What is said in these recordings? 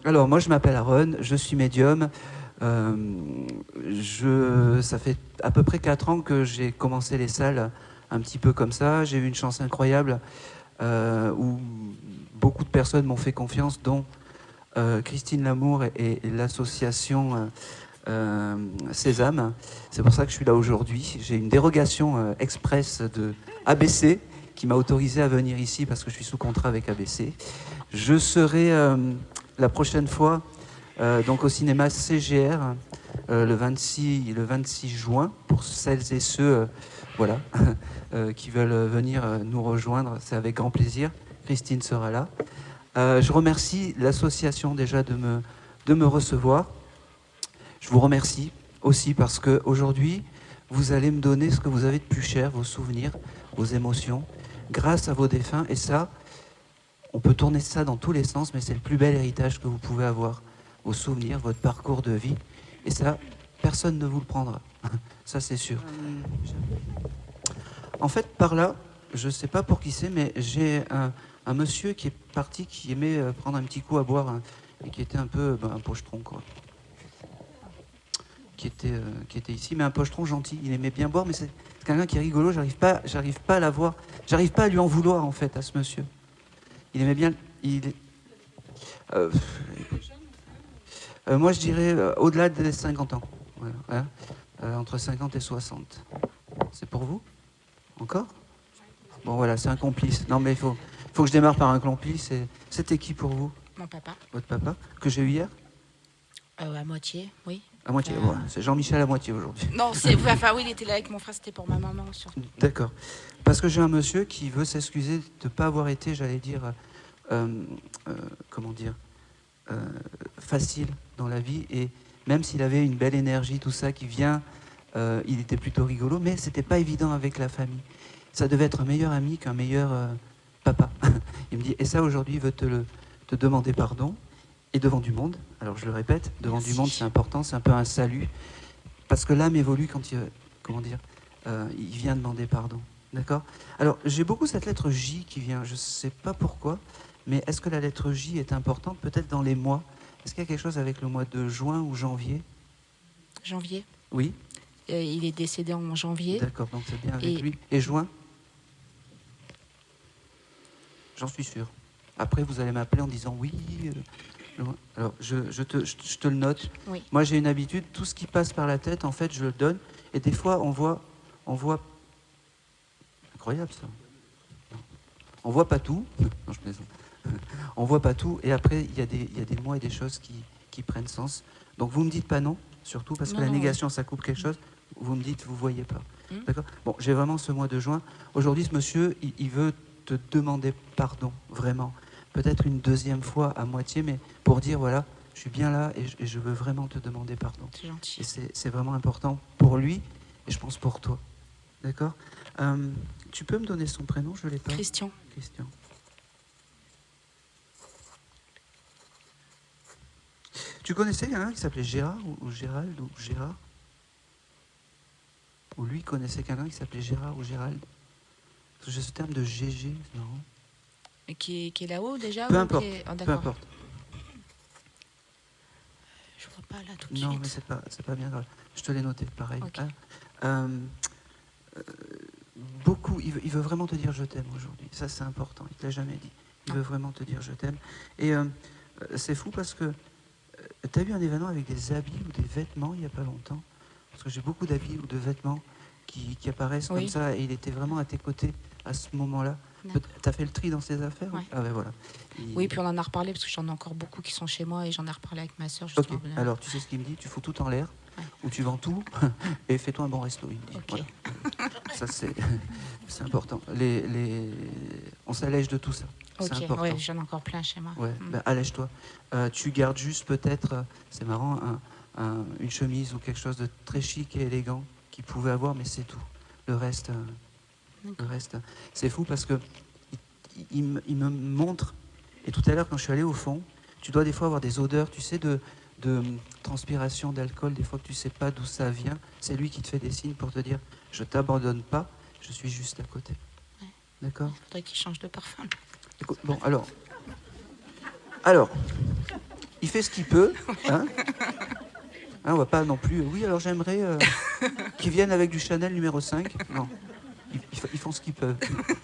Alors moi je m'appelle Aaron, je suis médium. Ça fait à peu près 4 ans que j'ai commencé les salles un petit peu comme ça. J'ai eu une chance incroyable où beaucoup de personnes m'ont fait confiance, dont Christine Lamour et l'association Sésame. C'est pour ça que je suis là aujourd'hui. J'ai une dérogation express de ABC qui m'a autorisé à venir ici parce que je suis sous contrat avec ABC. Je serai la prochaine fois donc au cinéma CGR le 26 juin pour celles et ceux voilà, qui veulent venir nous rejoindre. C'est avec grand plaisir. Christine sera là. Je remercie l'association déjà de me recevoir. Je vous remercie aussi parce qu'aujourd'hui, vous allez me donner ce que vous avez de plus cher, vos souvenirs, vos émotions, grâce à vos défunts. Et ça, on peut tourner ça dans tous les sens, mais c'est le plus bel héritage que vous pouvez avoir. Vos souvenirs, votre parcours de vie. Et ça, personne ne vous le prendra. Ça, c'est sûr. En fait, par là, je ne sais pas pour qui c'est, mais j'ai un monsieur qui est parti, qui aimait prendre un petit coup à boire, hein, et qui était un peu un pochetron, quoi. Qui était ici, mais un pochetron gentil. Il aimait bien boire, mais c'est quelqu'un qui est rigolo. J'arrive pas à l'avoir. J'arrive pas à lui en vouloir, en fait, à ce monsieur. Il aimait bien. Euh, moi, je dirais au-delà des 50 ans. Voilà, hein, entre 50 et 60. C'est pour vous? Encore? Bon, voilà, c'est un complice. Non, mais faut que je démarre par un complice. C'était qui pour vous? Mon papa. Votre papa? Que j'ai eu hier? À moitié, oui. À moitié. Ouais, c'est Jean-Michel à moitié aujourd'hui. Non, c'est. Enfin, oui, il était là avec mon frère, c'était pour ma maman, surtout. D'accord. Parce que j'ai un monsieur qui veut s'excuser de ne pas avoir été, j'allais dire, comment dire, facile dans la vie. Et même s'il avait une belle énergie, tout ça, qui vient, il était plutôt rigolo, mais c'était pas évident avec la famille. Ça devait être un meilleur ami qu'un meilleur papa. Il me dit, et ça aujourd'hui, il veut te demander pardon, et devant du monde. Alors je le répète, devant Merci. du monde, c'est important, c'est un peu un salut, parce que l'âme évolue quand comment dire, il vient demander pardon. D'accord? Alors j'ai beaucoup cette lettre J qui vient, je ne sais pas pourquoi, mais est-ce que la lettre J est importante peut-être dans les mois? Est-ce qu'il y a quelque chose avec le mois de juin ou janvier? Janvier. Oui. Il est décédé en janvier. D'accord, donc c'est bien avec lui. Et juin? J'en suis sûr. Après, vous allez m'appeler en disant oui. Alors, je te le note. Oui. Moi, j'ai une habitude, tout ce qui passe par la tête, en fait, je le donne. Et des fois, on voit... Incroyable, ça. On voit pas tout. Non, je plaisante. On voit pas tout. Et après, il y a des mots et des choses qui prennent sens. Donc, vous me dites pas non, surtout parce que la négation, ça coupe quelque chose. Vous me dites, vous voyez pas. D'accord? Bon, j'ai vraiment ce mois de juin. Aujourd'hui, ce monsieur, il veut te demander pardon, vraiment. Peut-être une deuxième fois à moitié, mais pour dire, voilà, je suis bien là et je veux vraiment te demander pardon. C'est gentil. Et c'est vraiment important pour lui et je pense pour toi. D'accord? Tu peux me donner son prénom? Je ne l'ai pas. Christian. Christian. Tu connaissais quelqu'un qui s'appelait Gérard ou Gérald ou Gérard? Ou lui connaissait quelqu'un qui s'appelait Gérard ou Gérald? Parce que j'ai ce terme de GG, non? Et qui est là-haut déjà? Peu importe. Oh, peu importe. Je vois pas là tout de suite. Non, mais c'est pas bien grave. Je te l'ai noté, pareil. Okay. Beaucoup, il veut vraiment te dire je t'aime aujourd'hui. Ça, c'est important. Il te l'a jamais dit. Il veut vraiment te dire je t'aime. Et c'est fou parce que tu as eu un événement avec des habits ou des vêtements il n'y a pas longtemps. Parce que j'ai beaucoup d'habits ou de vêtements qui apparaissent comme ça. Et il était vraiment à tes côtés à ce moment-là. Tu as fait le tri dans ses affaires? Ouais. Ah ben voilà. Oui, puis on en a reparlé parce que j'en ai encore beaucoup qui sont chez moi et j'en ai reparlé avec ma soeur. Ok, alors tu sais ce qu'il me dit? Tu fous tout en l'air, ou tu vends tout et fais-toi un bon resto, il me dit. Okay. Voilà. Ça, c'est important. On s'allège de tout ça. Ok, c'est important. Ouais, j'en ai encore plein chez moi. Ouais, ben, allège-toi. Tu gardes juste peut-être, c'est marrant, une chemise ou quelque chose de très chic et élégant qu'il pouvait avoir, mais c'est tout. Le reste, c'est fou parce que il me montre, et tout à l'heure quand je suis allé au fond, tu dois des fois avoir des odeurs, tu sais, de transpiration, d'alcool, des fois que tu sais pas d'où ça vient. C'est lui qui te fait des signes pour te dire, je t'abandonne pas, je suis juste à côté. Ouais. D'accord? Il faudrait qu'il change de parfum. Écoute, bon, alors, il fait ce qu'il peut. Hein. Hein, on va pas non plus... Oui, alors j'aimerais qu'ils viennent avec du Chanel numéro 5. Non, ils font ce qu'ils peuvent.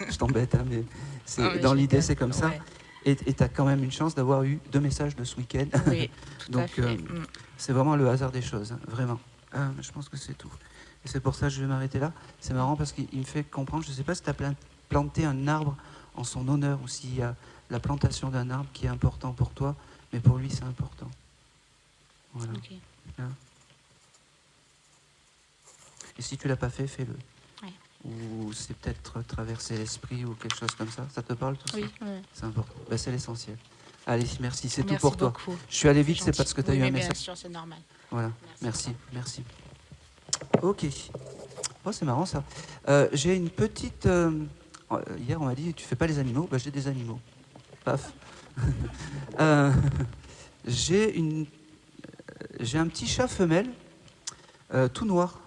Je t'embête, hein, mais, Ah, mais dans l'idée, j'étais- c'est comme ça. ouais. Et tu as quand même une chance d'avoir eu 2 messages de ce week-end. Oui, tout à Donc, fait. c'est vraiment le hasard des choses, hein, vraiment. Je pense que c'est tout. Et c'est pour ça que je vais m'arrêter là. C'est marrant parce qu'il me fait comprendre, je ne sais pas si tu as planté un arbre en son honneur ou s'il y a la plantation d'un arbre qui est important pour toi, mais pour lui, c'est important. Voilà. Ok. Et si tu l'as pas fait, fais-le. Ouais. Ou c'est peut-être traverser l'esprit ou quelque chose comme ça. Ça te parle tout ça? Oui, ouais. C'est important. Ben, c'est l'essentiel. Allez, merci, c'est tout Merci pour toi. beaucoup. Je suis allé vite, c'est Gentil. parce que tu as Oui, eu un mais bien message. sûr, c'est normal. Voilà, Merci. merci. Ok. Oh, c'est marrant ça. J'ai une petite... hier, on m'a dit, tu fais pas les animaux? Ben, j'ai des animaux. Paf. J'ai un petit chat femelle tout noir.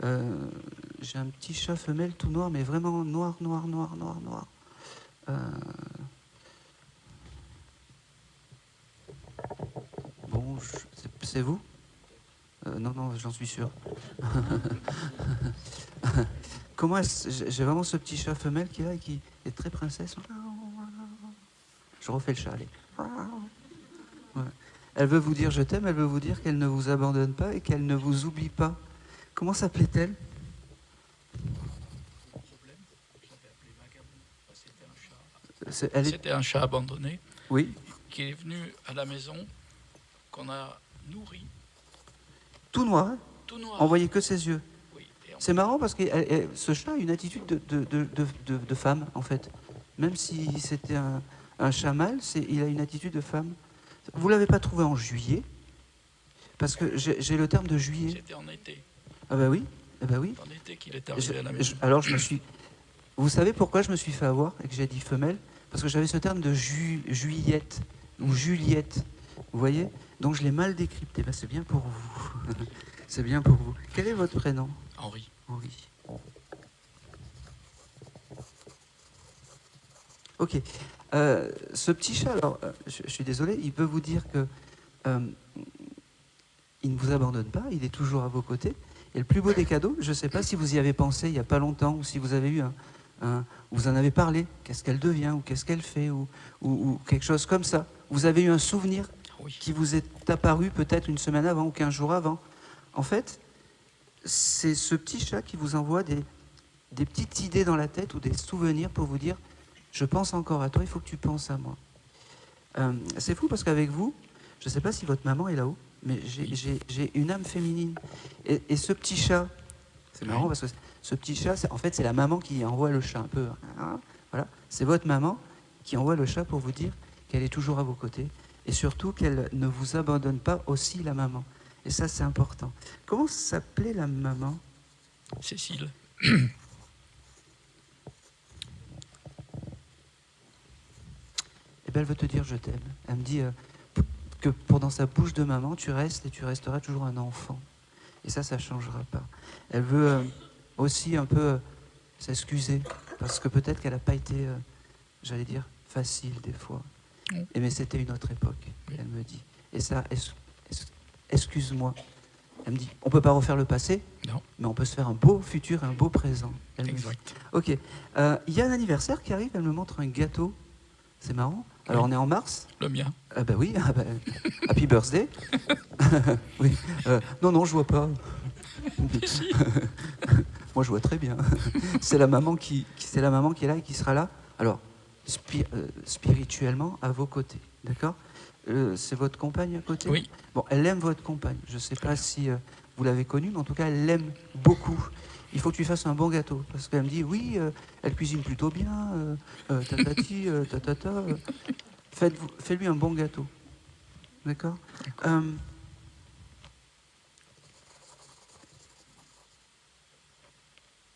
J'ai un petit chat femelle tout noir, mais vraiment noir. Bon, c'est vous? Non, j'en suis sûr. Comment j'ai vraiment ce petit chat femelle qui est là et qui est très princesse. Je refais le chat, allez. Ouais. Elle veut vous dire je t'aime, elle veut vous dire qu'elle ne vous abandonne pas et qu'elle ne vous oublie pas. Comment s'appelait-elle? C'était un chat abandonné Oui, qui est venu à la maison, qu'on a nourri, tout noir, hein. tout noir. On voyait que ses yeux. Oui, et C'est marrant parce que ce chat a une attitude de femme, en fait. Même si c'était un chat mâle, il a une attitude de femme. Vous ne l'avez pas trouvé en juillet? Parce que j'ai le terme de juillet. C'était en été. Ah bah oui, ah bah oui. En été qu'il est arrivé à la maison. Alors je me suis... Vous savez pourquoi je me suis fait avoir et que j'ai dit femelle? Parce que j'avais ce terme de juillette ou Juliette. Vous voyez? Donc je l'ai mal décrypté. Ben, c'est bien pour vous. C'est bien pour vous. Quel est votre prénom? Henri. Henri. Ok. Ce petit chat, alors, je suis désolé, il peut vous dire que il ne vous abandonne pas, il est toujours à vos côtés. Et le plus beau des cadeaux, je ne sais pas si vous y avez pensé il n'y a pas longtemps, ou si vous avez eu vous en avez parlé, qu'est-ce qu'elle devient, ou qu'est-ce qu'elle fait, ou quelque chose comme ça. Vous avez eu un souvenir Oui. qui vous est apparu peut-être une semaine avant ou 15 jours avant. En fait, c'est ce petit chat qui vous envoie des petites idées dans la tête ou des souvenirs pour vous dire « Je pense encore à toi, il faut que tu penses à moi ». C'est fou parce qu'avec vous, je ne sais pas si votre maman est là-haut, mais j'ai une âme féminine. Et ce petit chat, c'est marrant parce que ce petit chat, en fait, c'est la maman qui envoie le chat un peu. Hein, voilà, c'est votre maman qui envoie le chat pour vous dire qu'elle est toujours à vos côtés et surtout qu'elle ne vous abandonne pas aussi, la maman. Et ça, c'est important. Comment s'appelait la maman? Cécile. Eh bien, elle veut te dire je t'aime. Elle me dit que dans sa bouche de maman, tu restes et tu resteras toujours un enfant. Et ça ne changera pas. Elle veut aussi un peu s'excuser, parce que peut-être qu'elle n'a pas été, j'allais dire, facile des fois. Et mais c'était une autre époque, elle me dit. Et ça, excuse-moi. Elle me dit, on ne peut pas refaire le passé, Non. mais on peut se faire un beau futur, un beau présent. Elle me dit. Exact. Ok. Il y a un anniversaire qui arrive, elle me montre un gâteau. C'est marrant. Alors, on est en mars. Le mien. Ah bah oui, happy birthday. Oui. Non, je vois pas. Moi, je vois très bien. C'est la maman qui est là et qui sera là. Alors, spirituellement, à vos côtés, d'accord? C'est votre compagne à côté? Oui. Bon, elle aime votre compagne. Je ne sais pas si vous l'avez connue, mais en tout cas, elle l'aime beaucoup. Il faut que tu fasses un bon gâteau. Parce qu'elle me dit, oui, elle cuisine plutôt bien, tatati, tatata. Fais-lui un bon gâteau. D'accord?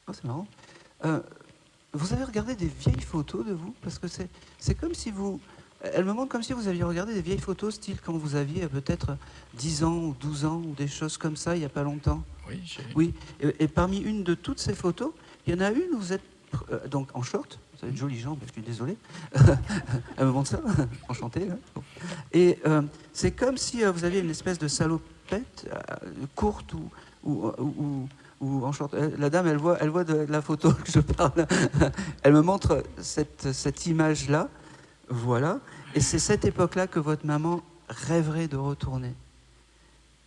Oh, c'est marrant. Vous avez regardé des vieilles photos de vous? Parce que c'est comme si vous... Elle me montre comme si vous aviez regardé des vieilles photos, style quand vous aviez peut-être 10 ans ou 12 ans, ou des choses comme ça, il n'y a pas longtemps. Oui, Oui, et parmi une de toutes ces photos, il y en a une où vous êtes Donc en short, vous avez de jolies jambes, je suis désolé. Elle me montre ça, enchantée. Hein. Bon. Et c'est comme si vous aviez une espèce de salopette courte ou en short. La dame, elle voit de la photo que je parle. Elle me montre cette image-là. Voilà. Et c'est cette époque-là que votre maman rêverait de retourner.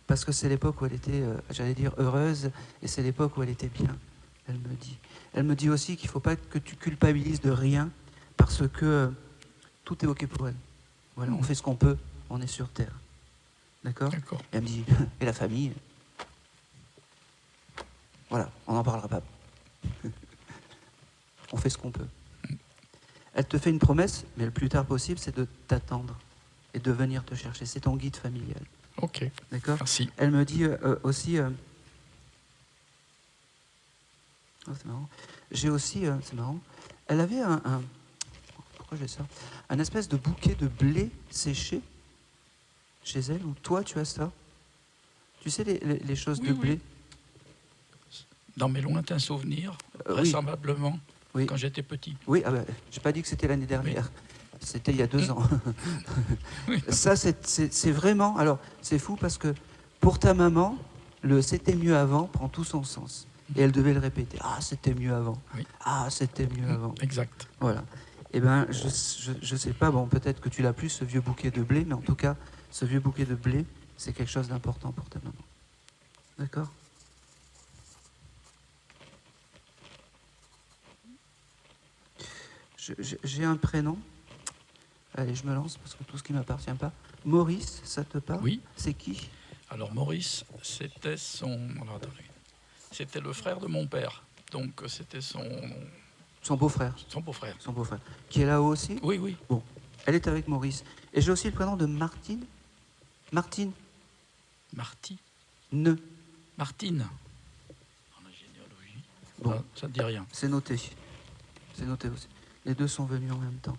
Parce que c'est l'époque où elle était, j'allais dire, heureuse, et c'est l'époque où elle était bien, elle me dit. Elle me dit aussi qu'il ne faut pas que tu culpabilises de rien, parce que tout est OK pour elle. Voilà, on fait ce qu'on peut, on est sur Terre. D'accord ? D'accord. Et elle me dit, et la famille ? Voilà, on n'en parlera pas. On fait ce qu'on peut. Elle te fait une promesse, mais le plus tard possible, c'est de t'attendre et de venir te chercher. C'est ton guide familial. Ok. D'accord ? Merci. Elle me dit aussi... Oh, c'est marrant. J'ai aussi... c'est marrant. Elle avait pourquoi j'ai ça ? Un espèce de bouquet de blé séché chez elle, ou toi, tu as ça ? Tu sais, les choses Oui, de oui. blé ? Dans mes lointains souvenirs, Oui. vraisemblablement, Oui. quand j'étais petit. Oui, ah ben, j'ai pas dit que c'était l'année dernière. C'était il y a 2 ans. Oui. Ça, c'est vraiment... Alors, c'est fou parce que pour ta maman, le « c'était mieux avant » prend tout son sens. Et elle devait le répéter. « Ah, c'était mieux avant. Oui. Ah, c'était mieux avant. » Exact. Voilà. Eh bien, je sais pas, bon, peut-être que tu l'as plus, ce vieux bouquet de blé, mais en tout cas, ce vieux bouquet de blé, c'est quelque chose d'important pour ta maman. D'accord ? J'ai un prénom. Allez, je me lance parce que tout ce qui ne m'appartient pas. Maurice, ça te parle ? Oui. C'est qui ? Alors Maurice, c'était son... Alors, attendez. C'était le frère de mon père. Donc c'était son beau-frère. son beau-frère. Son beau-frère. Qui est là-haut aussi ? Oui, oui. Bon, elle est avec Maurice. Et j'ai aussi le prénom de Martine. Martine. Marty. Ne. Martine. En généalogie. Bon. Ah, ça ne dit rien. C'est noté. C'est noté aussi. Les deux sont venus en même temps.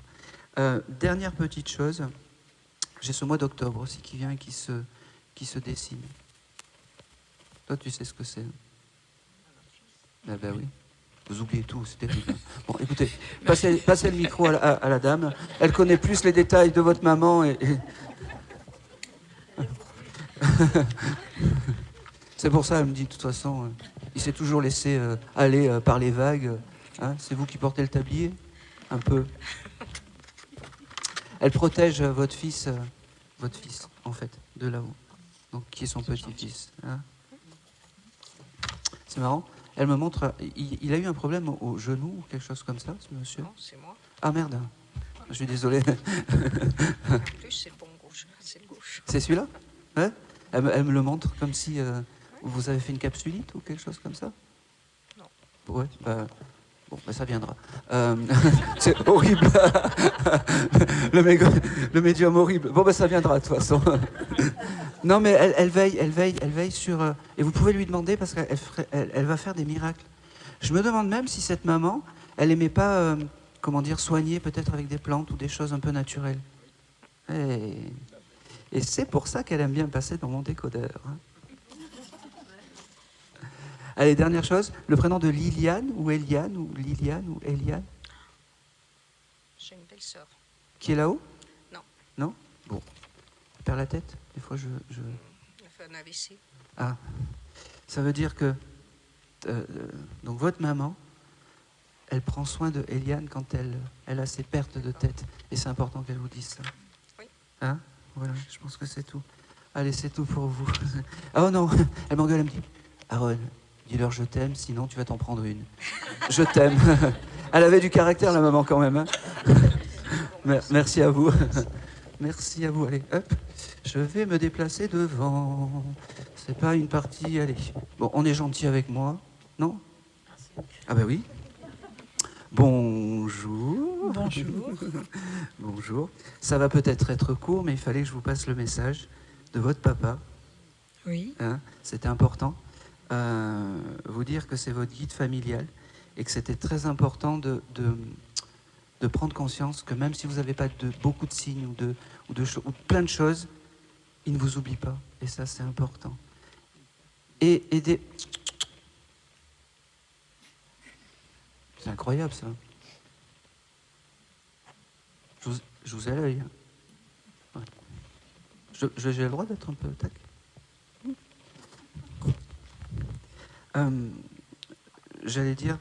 Dernière petite chose. J'ai ce mois d'octobre aussi qui vient et qui se dessine. Toi, tu sais ce que c'est ? Ah ben oui. Vous oubliez tout, c'est terrible. Bon, écoutez, passez le micro à la dame. Elle connaît plus les détails de votre maman et... C'est pour ça, elle me dit, de toute façon, il s'est toujours laissé aller par les vagues. Hein, c'est vous qui portez le tablier ? Un peu. Elle protège votre fils, en fait, de là-haut. Donc, qui est son petit-fils. Hein. C'est marrant. Elle me montre... Il a eu un problème au genou ou quelque chose comme ça, ce monsieur ? Non, c'est moi. Ah merde. Je suis désolé. En plus, c'est le bon gauche. C'est le gauche. C'est celui-là ? Ouais. Elle me le montre comme si vous avez fait une capsulite ou quelque chose comme ça ? Non. Ouais, bon, ça viendra. C'est horrible. le médium horrible. Bon, ça viendra de toute façon. Non, mais elle veille sur... et vous pouvez lui demander parce qu'elle va faire des miracles. Je me demande même si cette maman, elle aimait pas, soigner peut-être avec des plantes ou des choses un peu naturelles. Et c'est pour ça qu'elle aime bien passer dans mon décodeur. Hein. Allez, dernière chose, le prénom de Liliane ou Eliane ou Liliane ou Eliane, J'ai une belle sœur. qui est là-haut ? Non. Non ? Bon. Elle perd la tête ? Des fois, je... Elle a fait un AVC. Ah. Ça veut dire que... donc, votre maman, elle prend soin de Eliane quand elle a ses pertes de tête. Et c'est important qu'elle vous dise ça. Oui. Hein ? Voilà, je pense que c'est tout. Allez, c'est tout pour vous. Oh non, elle m'engueule, elle me dit, Aaron, dis-leur je t'aime, sinon tu vas t'en prendre une. Je t'aime. Elle avait du caractère, la maman, quand même. Hein. Merci à vous. Merci à vous. Allez, hop. Je vais me déplacer devant. C'est pas une partie, allez. Bon, on est gentil avec moi, non ? Ah ben oui. Bonjour. Bonjour. Bonjour. Ça va peut-être être court, mais il fallait que je vous passe le message de votre papa. Oui. Hein, c'était important. Vous dire que c'est votre guide familial et que c'était très important de prendre conscience que même si vous n'avez pas beaucoup de signes ou plein de choses, il ne vous oublie pas. Et ça, c'est important. C'est incroyable, ça. Je vous ai à l'œil. Hein. Ouais. J'ai le droit d'être un peu tac. J'allais dire,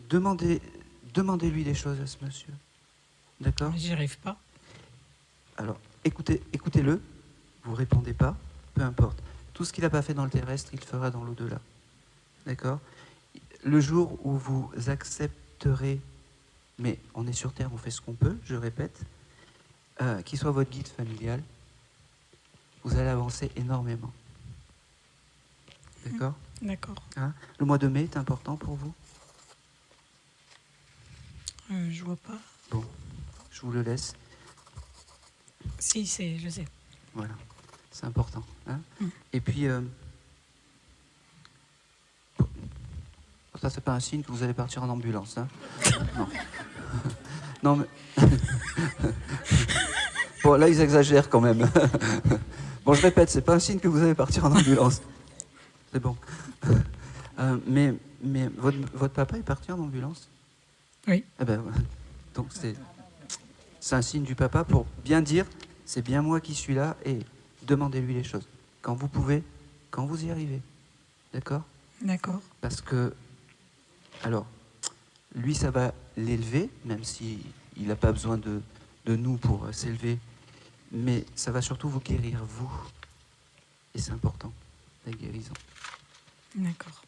demandez-lui des choses à ce monsieur. D'accord ? J'y arrive pas. Alors, écoutez-le, vous répondez pas, peu importe. Tout ce qu'il n'a pas fait dans le terrestre, il le fera dans l'au-delà. D'accord ? Le jour où vous accepterez, mais on est sur Terre, on fait ce qu'on peut, je répète, qu'il soit votre guide familial, vous allez avancer énormément. D'accord ? D'accord. Hein ? Le mois de mai est important pour vous ? Je vois pas. Bon, je vous le laisse. Si, je sais. Voilà, c'est important. Hein ? Et puis, ça, c'est pas un signe que vous allez partir en ambulance. Hein ? Non. Non, mais... Bon, là, ils exagèrent quand même. Bon, je répète, c'est pas un signe que vous allez partir en ambulance. C'est bon. Mais votre papa est parti en ambulance ? Oui. Eh ben, donc c'est un signe du papa pour bien dire, c'est bien moi qui suis là, et demandez-lui les choses. Quand vous pouvez, quand vous y arrivez. D'accord ? D'accord. Parce que, alors, lui, ça va l'élever, même s'il n'a pas besoin de nous pour s'élever, mais ça va surtout vous guérir, vous. Et c'est important, la guérison. D'accord.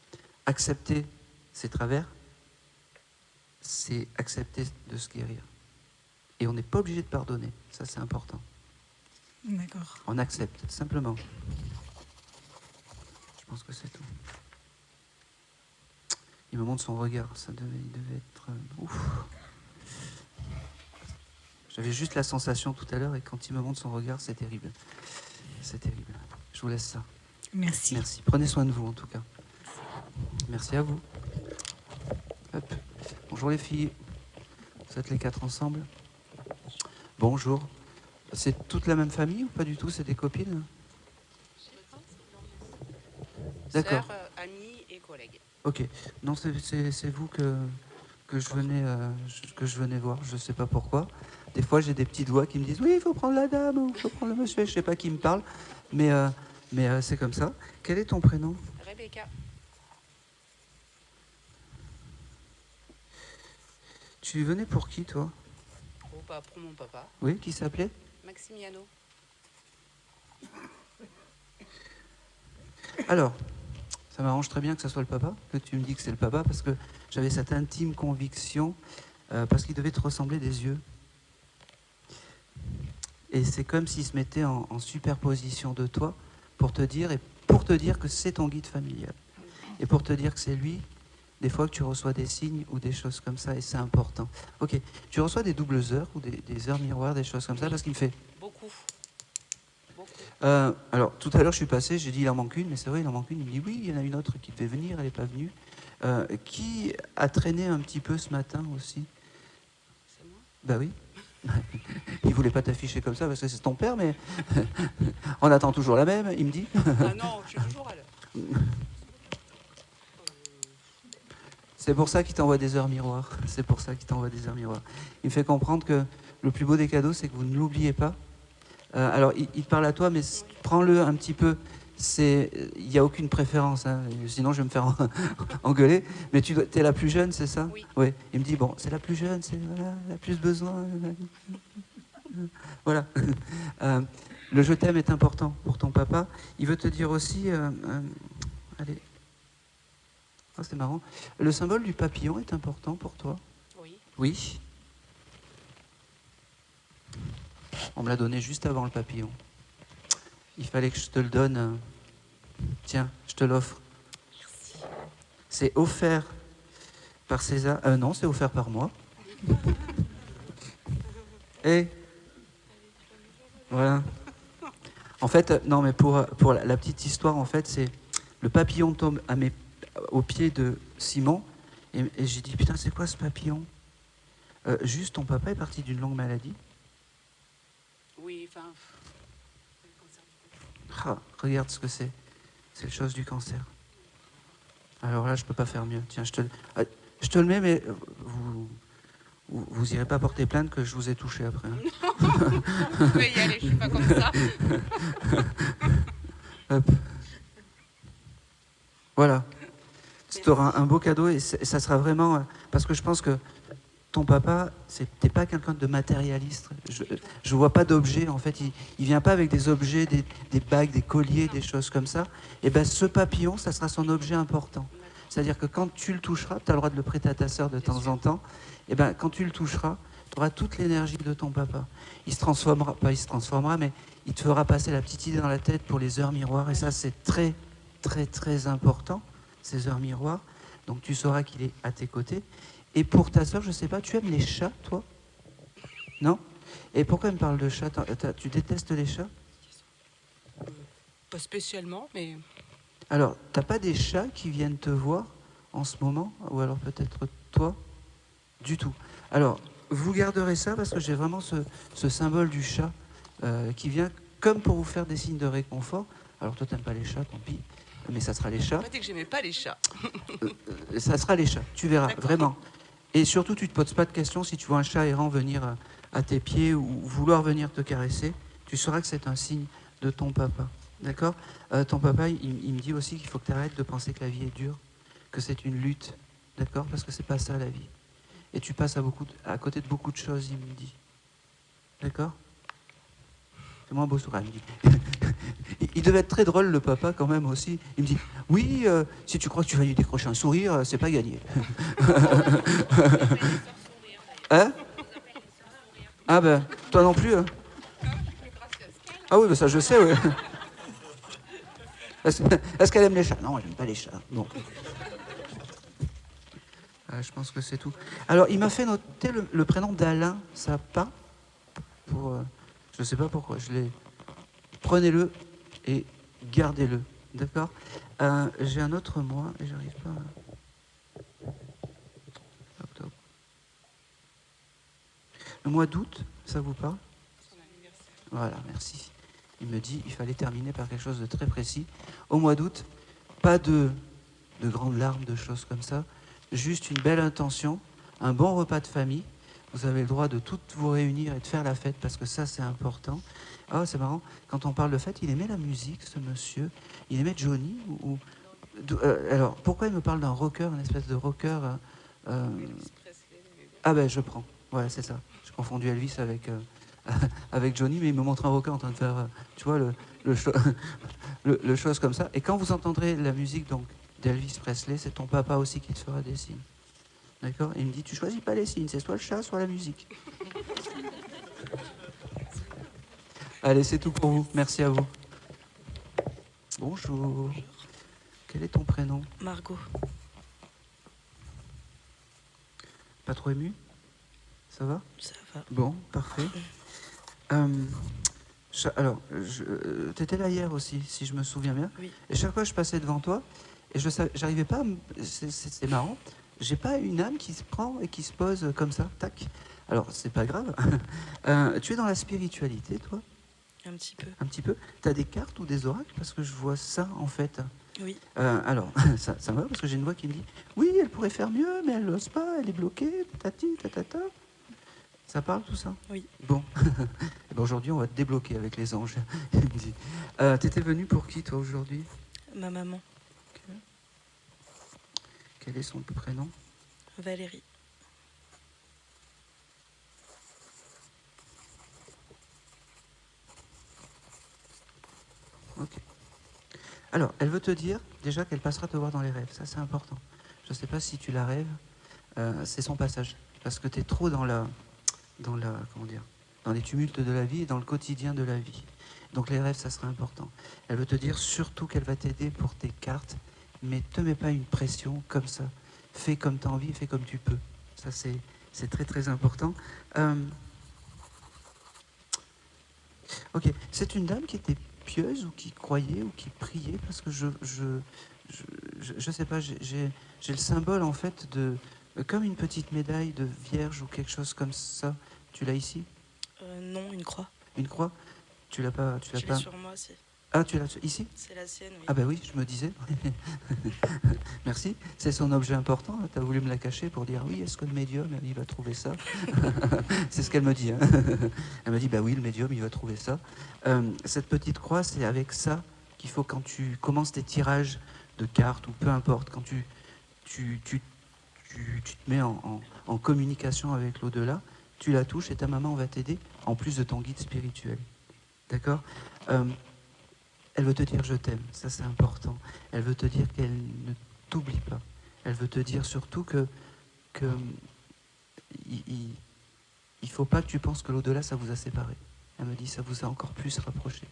Accepter ses travers, c'est accepter de se guérir. Et on n'est pas obligé de pardonner, ça c'est important. D'accord. On accepte, simplement. Je pense que c'est tout. Il me montre son regard, il devait être... ouf. J'avais juste la sensation tout à l'heure, et quand il me montre son regard, c'est terrible. C'est terrible. Je vous laisse ça. Merci. Merci. Prenez soin de vous, en tout cas. Merci à vous. Hop. Bonjour les filles. Vous êtes les 4 ensemble ? Bonjour. C'est toute la même famille ou pas du tout ? C'est des copines ? D'accord. Sœurs, amis et collègues. Ok. Non, c'est vous que je venais voir. Je ne sais pas pourquoi. Des fois, j'ai des petites voix qui me disent « Oui, il faut prendre la dame ou il faut prendre le monsieur ». Je ne sais pas qui me parle, mais c'est comme ça. Quel est ton prénom ? Rebecca. Tu venais pour qui, toi ? Pour mon papa. Oui, qui s'appelait ? Maximiano. Alors, ça m'arrange très bien que ce soit le papa, que tu me dis que c'est le papa, parce que j'avais cette intime conviction, parce qu'il devait te ressembler des yeux. Et c'est comme s'il se mettait en superposition de toi pour te dire que c'est ton guide familial. Et pour te dire que c'est lui, des fois que tu reçois des signes ou des choses comme ça, et c'est important. Ok, tu reçois des doubles heures ou des heures miroirs, des choses comme ça, parce qu'il me fait... Beaucoup. Alors, tout à l'heure, je suis passé, j'ai dit il en manque une, mais c'est vrai, il en manque une. Il me dit oui, il y en a une autre qui devait venir, elle n'est pas venue. Qui a traîné un petit peu ce matin aussi ? C'est moi ? Bah oui. Il voulait pas t'afficher comme ça parce que c'est ton père, mais on attend toujours la même, il me dit. Ah non, je suis toujours à l'heure. C'est pour ça qu'il t'envoie des heures miroirs. C'est pour ça qu'il t'envoie des heures miroirs. Il me fait comprendre que le plus beau des cadeaux, c'est que vous ne l'oubliez pas. Alors, il te parle à toi, mais prends-le un petit peu. Il n'y a aucune préférence, hein. Sinon je vais me faire engueuler. Mais tu es la plus jeune, c'est ça ? Oui. Ouais. Il me dit, bon, c'est la plus jeune, c'est la plus besoin. Voilà. Le je t'aime est important pour ton papa. Il veut te dire aussi... allez. Oh, c'est marrant. Le symbole du papillon est important pour toi ? Oui. Oui. On me l'a donné juste avant le papillon. Il fallait que je te le donne. Tiens, je te l'offre. Merci. C'est offert par César. Non, c'est offert par moi. Et voilà. En fait, non, mais pour la petite histoire, en fait, c'est le papillon tombe aux pieds de Simon. Et j'ai dit, putain, c'est quoi ce papillon ? Juste, ton papa est parti d'une longue maladie. Oui, enfin... Ah, regarde ce que c'est. C'est le chose du cancer. Alors là, je peux pas faire mieux. Tiens, je te le mets, mais vous irez pas porter plainte que je vous ai touché après. Hein. Vous pouvez y aller, je suis pas comme ça. Hop. Voilà. Tu auras un beau cadeau et ça sera vraiment... parce que je pense que ton papa, t'es pas quelqu'un de matérialiste. Je vois pas d'objets, en fait. Il vient pas avec des objets, des bagues, des colliers, des choses comme ça. Et ben ce papillon, ça sera son objet important. C'est-à-dire que quand tu le toucheras, tu as le droit de le prêter à ta sœur de temps en temps, et ben quand tu le toucheras, tu auras toute l'énergie de ton papa. Il se transformera, mais il te fera passer la petite idée dans la tête pour les heures miroirs. Et ça, c'est très, très, très important, ces heures miroirs. Donc tu sauras qu'il est à tes côtés. Et pour ta sœur, je sais pas, tu aimes les chats, toi? Non? Et pourquoi elle me parle de chats? Tu détestes les chats? Pas spécialement, mais... Alors, t'as pas des chats qui viennent te voir en ce moment? Ou alors peut-être toi? Du tout. Alors, vous garderez ça parce que j'ai vraiment ce symbole du chat qui vient comme pour vous faire des signes de réconfort. Alors toi, t'aimes pas les chats, tant pis. Mais ça sera les chats. J'ai pas dit que j'aimais pas les chats. Ça sera les chats, tu verras, vraiment. Et surtout, tu ne te poses pas de questions si tu vois un chat errant venir à tes pieds ou vouloir venir te caresser. Tu sauras que c'est un signe de ton papa. D'accord? Ton papa, il me dit aussi qu'il faut que tu arrêtes de penser que la vie est dure, que c'est une lutte. D'accord? Parce que c'est pas ça la vie. Et tu passes à côté de beaucoup de choses, il me dit. D'accord? Fais-moi un beau sourire, il me dit. Il devait être très drôle, le papa, quand même, aussi. Il me dit, oui, si tu crois que tu vas lui décrocher un sourire, c'est pas gagné. Hein? Ah ben, toi non plus, hein? Ah oui, ben ça je sais, oui. Est-ce qu'elle aime les chats? Non, elle n'aime pas les chats. Bon. Je pense que c'est tout. Alors, il m'a fait noter le prénom d'Alain, ça pas pour, je sais pas pourquoi, prenez-le et gardez-le, d'accord? J'ai un autre mois et j'arrive pas à... Octobre. Le mois d'août, ça vous parle? Voilà, merci. Il me dit il fallait terminer par quelque chose de très précis. Au mois d'août, pas de grandes larmes, de choses comme ça, juste une belle intention, un bon repas de famille. Vous avez le droit de toutes vous réunir et de faire la fête parce que ça, c'est important. Ah, c'est marrant, quand on parle de fête, il aimait la musique, ce monsieur. Il aimait Johnny alors, pourquoi il me parle d'un rocker, une espèce de rocker Ah ben, je prends. Voilà, c'est ça. J'ai confondu Elvis avec, avec Johnny, mais il me montre un rocker en train de faire, tu vois, le chose comme ça. Et quand vous entendrez la musique donc d'Elvis Presley, c'est ton papa aussi qui te fera des signes. D'accord? Et il me dit, tu choisis pas les signes, c'est soit le chat, soit la musique. Allez, c'est tout pour vous. Merci à vous. Bonjour. Quel est ton prénom? Margot. Pas trop ému? Ça va? Ça va. Bon, parfait. Alors, t'étais là hier aussi, si je me souviens bien. Oui. Et chaque fois, je passais devant toi et j'arrivais pas. C'est marrant. J'ai pas une âme qui se prend et qui se pose comme ça, tac. Alors, c'est pas grave. Tu es dans la spiritualité, toi? Un petit peu. Un petit peu. T'as des cartes ou des oracles? Parce que je vois ça, en fait. Oui. Alors, ça me va parce que j'ai une voix qui me dit oui, elle pourrait faire mieux, mais elle n'ose pas, elle est bloquée, tatati, tatata. Ça parle tout ça? Oui. Bon. Et ben aujourd'hui, on va te débloquer avec les anges. Il me dit. T'étais venu pour qui, toi, aujourd'hui? Ma maman. Quel est son prénom? Valérie. Ok. Alors, elle veut te dire déjà qu'elle passera te voir dans les rêves. Ça, c'est important. Je ne sais pas si tu la rêves. C'est son passage. Parce que tu es trop dans comment dire, dans les tumultes de la vie et dans le quotidien de la vie. Donc les rêves, ça sera important. Elle veut te dire surtout qu'elle va t'aider pour tes cartes, mais te mets pas une pression comme ça. Fais comme tu as envie, fais comme tu peux. Ça, c'est très très important. Ok, c'est une dame qui était pieuse ou qui croyait ou qui priait, parce que je sais pas, j'ai le symbole en fait de comme une petite médaille de vierge ou quelque chose comme ça. Tu l'as ici? Non, une croix. Une croix? Tu l'as pas? Je l'ai sur moi, si. Ah, tu l'as ici? C'est la sienne, oui. Ah ben oui, je me disais. Merci. C'est son objet important. Tu as voulu me la cacher pour dire oui, est-ce que le médium, il va trouver ça? C'est ce qu'elle me dit. Hein. Elle me dit, bah oui, le médium, il va trouver ça. Cette petite croix, c'est avec ça qu'il faut, quand tu commences tes tirages de cartes, ou peu importe, quand tu te mets en communication avec l'au-delà, tu la touches et ta maman va t'aider, en plus de ton guide spirituel. D'accord? Elle veut te dire je t'aime, ça c'est important. Elle veut te dire qu'elle ne t'oublie pas. Elle veut te dire surtout que il faut pas que tu penses que l'au-delà ça vous a séparés. Elle me dit ça vous a encore plus rapprochés.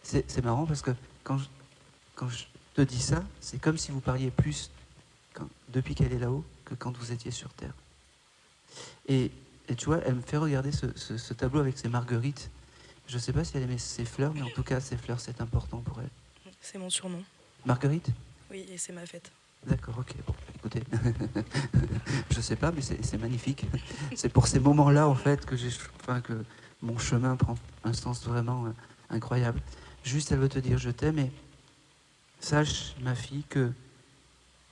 C'est marrant parce que quand je te dis ça, c'est comme si vous parliez plus depuis qu'elle est là-haut que quand vous étiez sur Terre. Et tu vois, elle me fait regarder ce tableau avec ses marguerites. Je ne sais pas si elle aimait ses fleurs, mais en tout cas, ses fleurs, c'est important pour elle. C'est mon surnom. Marguerite? Oui, et c'est ma fête. D'accord, ok. Bon, écoutez, je ne sais pas, mais c'est magnifique. C'est pour ces moments-là, en fait, que mon chemin prend un sens vraiment incroyable. Juste, elle veut te dire je t'aime, et sache, ma fille, que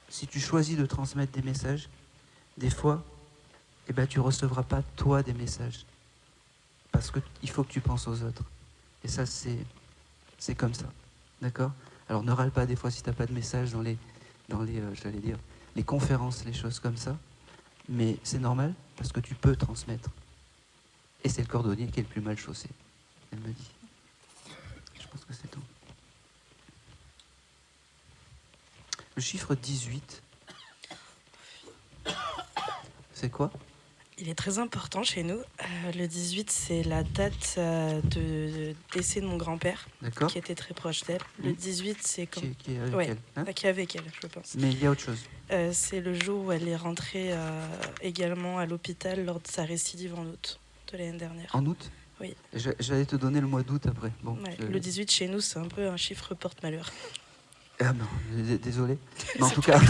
si tu choisis de transmettre des messages, des fois, eh ben, tu ne recevras pas, toi, des messages. Parce qu'il faut que tu penses aux autres. Et ça, c'est comme ça. D'accord? Alors ne râle pas des fois si tu n'as pas de message dans les j'allais dire, les conférences, les choses comme ça. Mais c'est normal parce que tu peux transmettre. Et c'est le cordonnier qui est le plus mal chaussé. Elle me dit. Je pense que c'est tout. Le chiffre 18. C'est quoi? Il est très important chez nous. Le 18, c'est la date de décès de mon grand-père, D'accord. qui était très proche d'elle. Le 18, c'est quand... Qui est avec Ouais, elle. Hein? qui est avec elle, je pense. Mais il y a autre chose. C'est le jour où elle est rentrée également à l'hôpital lors de sa récidive en août de l'année dernière. En août? Oui. J'allais te donner le mois d'août après. Bon, Ouais, le 18 chez nous, c'est un peu un chiffre porte-malheur. Ah non, désolé. Mais en tout cas,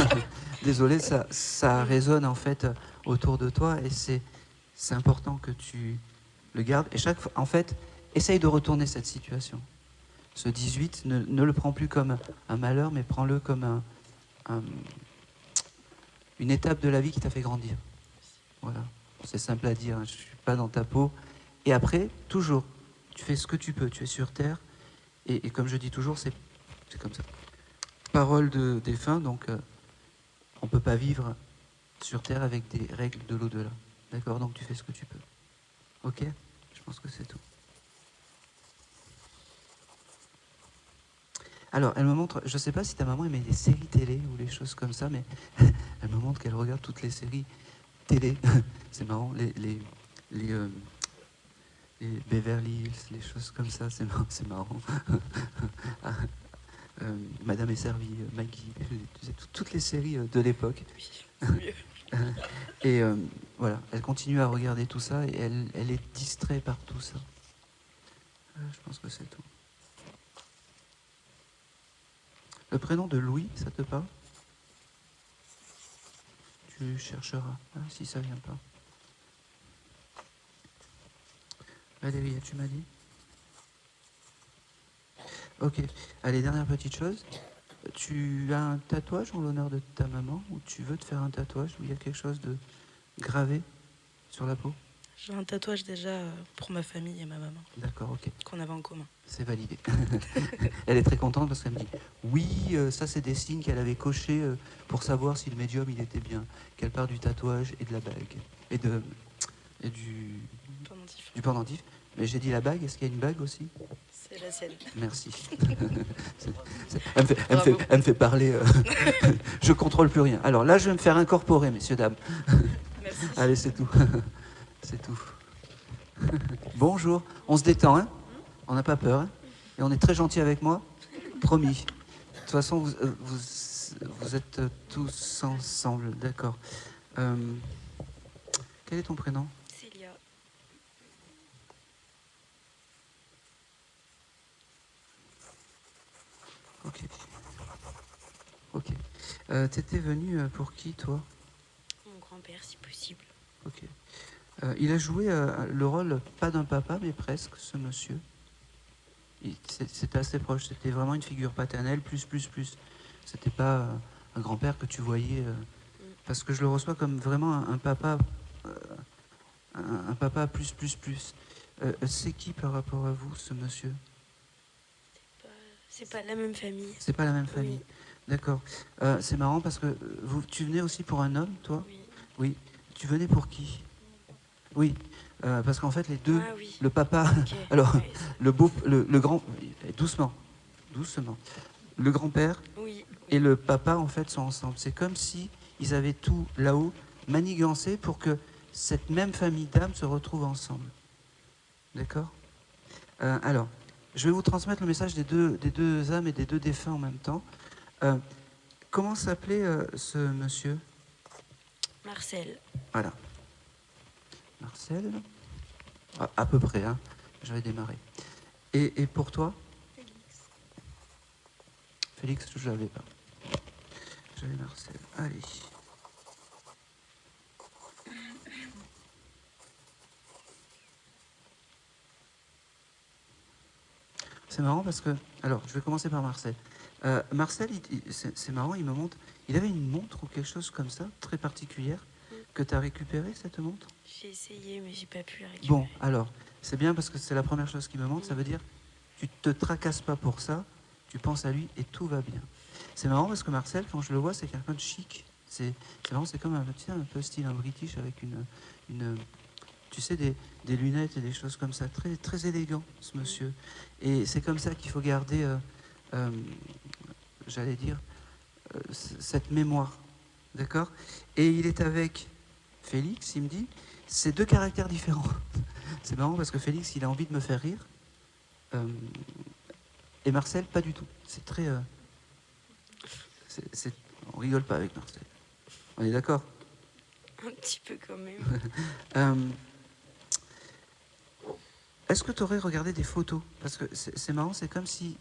désolé, ça résonne en fait autour de toi et c'est important que tu le gardes. Et chaque fois, en fait, essaye de retourner cette situation. Ce 18, ne le prends plus comme un malheur, mais prends-le comme une étape de la vie qui t'a fait grandir. Voilà, c'est simple à dire, hein. Je ne suis pas dans ta peau. Et après, toujours, tu fais ce que tu peux, tu es sur Terre. Et comme je dis toujours, c'est comme ça. Parole de défunt, donc on ne peut pas vivre sur Terre avec des règles de l'au-delà. D'accord? Donc tu fais ce que tu peux. Ok? Je pense que c'est tout. Alors, elle me montre, je ne sais pas si ta maman aimait les séries télé ou les choses comme ça, mais elle me montre qu'elle regarde toutes les séries télé. C'est marrant, les Beverly Hills, les choses comme ça, c'est marrant. Madame est servie, Maggie, tu sais, toutes les séries de l'époque. Oui, c'est mieux. Et voilà, elle continue à regarder tout ça et elle est distraite par tout ça. Je pense que c'est tout. Le prénom de Louis, ça te parle? Tu chercheras, hein, si ça vient pas. Valérie, tu m'as dit? Ok. Allez, dernière petite chose. Tu as un tatouage en l'honneur de ta maman ou tu veux te faire un tatouage où il y a quelque chose de gravé sur la peau? J'ai un tatouage déjà pour ma famille et ma maman, D'accord, ok. qu'on avait en commun. C'est validé. Elle est très contente parce qu'elle me dit oui, ça c'est des signes qu'elle avait cochés pour savoir si le médium il était bien. Qu'elle part du tatouage et de la bague. Et du Pendentif. pendentif. Mais j'ai dit la bague, est-ce qu'il y a une bague aussi? C'est la sienne. Merci. Elle me fait parler. Je contrôle plus rien. Alors là, je vais me faire incorporer, messieurs, dames. Merci. Allez, c'est tout. C'est tout. Bonjour. On se détend, hein? On n'a pas peur, hein? Et on est très gentil avec moi? Promis. De toute façon, vous êtes tous ensemble, d'accord. Quel est ton prénom? Célia. Ok. Ok. T'étais venu pour qui, toi? Mon grand-père, si possible. Ok. Il a joué le rôle, pas d'un papa, mais presque, ce monsieur. C'était assez proche. C'était vraiment une figure paternelle, plus. C'était pas un grand-père que tu voyais, parce que je le reçois comme vraiment un papa, un papa plus. C'est qui par rapport à vous, ce monsieur? C'est pas la même famille. C'est pas la même famille. Oui. D'accord. C'est marrant parce que tu venais aussi pour un homme, toi? Oui. Oui. Tu venais pour qui? Oui. Parce qu'en fait, les deux, Ah oui. le papa, Ok. alors, Ouais. le grand, doucement. Le grand-père Oui. et le papa, en fait, sont ensemble. C'est comme si ils avaient tout là-haut manigancé pour que cette même famille d'âmes se retrouve ensemble. D'accord? Alors, je vais vous transmettre le message des deux âmes et des deux défunts en même temps. Comment s'appelait ce monsieur? Marcel. Voilà. Marcel. À peu près, hein. Je vais démarrer. Et pour toi? Félix, je l'avais pas. J'avais Marcel. Allez. C'est marrant parce que... Alors, je vais commencer par Marcel. Marcel, c'est marrant, il me montre... Il avait une montre ou quelque chose comme ça, très particulière, que tu as récupérée, cette montre? J'ai essayé, mais j'ai pas pu la récupérer. Bon, alors, c'est bien parce que c'est la première chose qui me montre, ça veut dire tu te tracasses pas pour ça, tu penses à lui et tout va bien. C'est marrant parce que Marcel, quand je le vois, c'est quelqu'un de chic. C'est marrant, c'est comme un peu style un british avec une tu sais, des lunettes et des choses comme ça, très, très élégant, ce monsieur. Et c'est comme ça qu'il faut garder, j'allais dire, cette mémoire. D'accord? Et il est avec Félix, il me dit, c'est deux caractères différents. C'est marrant parce que Félix, il a envie de me faire rire. Et Marcel, pas du tout. C'est très... on rigole pas avec Marcel. On est d'accord? Un petit peu quand même. Est-ce que tu aurais regardé des photos? Parce que c'est marrant, c'est comme si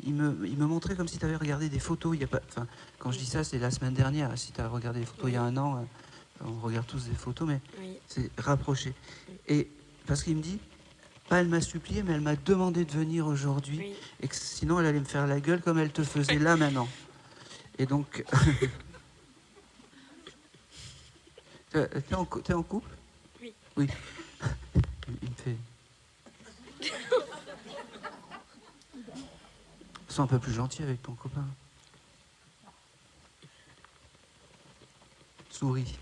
il me montrait comme si tu avais regardé des photos. Il y a pas, enfin, quand je dis ça, c'est la semaine dernière. Si tu as regardé des photos il y a un an, on regarde tous des photos, mais Oui. c'est rapproché. Et parce qu'il me dit, pas elle m'a supplié, mais elle m'a demandé de venir aujourd'hui, Oui. et que sinon elle allait me faire la gueule comme elle te faisait là maintenant. Et donc, t'es en couple? Oui. Oui. Il me fait... Sois un peu plus gentil avec ton copain. Souris.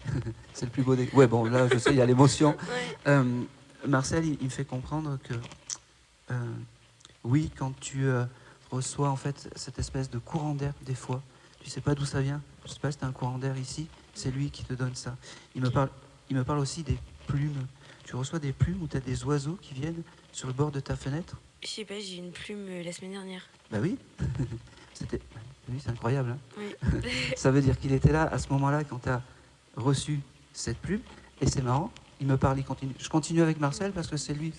C'est le plus beau des... Ouais, bon, là, je sais, il y a l'émotion. Ouais. Marcel, il me fait comprendre que... oui, quand tu reçois, en fait, cette espèce de courant d'air, des fois, tu sais pas d'où ça vient. Je sais pas si t'as un courant d'air ici. C'est lui qui te donne ça. Il me parle aussi des plumes. Tu reçois des plumes ou tu as des oiseaux qui viennent sur le bord de ta fenêtre? Je sais pas, j'ai eu une plume la semaine dernière. Bah oui. Oui, c'est incroyable. Hein. Oui. Ça veut dire qu'il était là à ce moment-là quand tu as reçu cette plume. Et c'est marrant, il me parle, il continue. Je continue avec Marcel parce que c'est lui.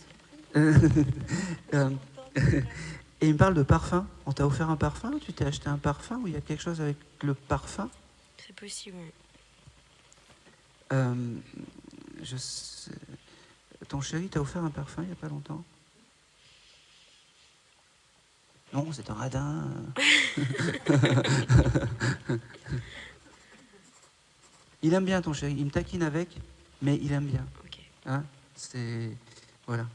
Et il me parle de parfum. On t'a offert un parfum? Tu t'es acheté un parfum ou il y a quelque chose avec le parfum? C'est possible. Je sais... Ton chéri t'a offert un parfum il n'y a pas longtemps? Non, c'est un radin. Il aime bien ton chéri. Il me taquine avec, mais il aime bien. Ok. Hein? C'est... Voilà.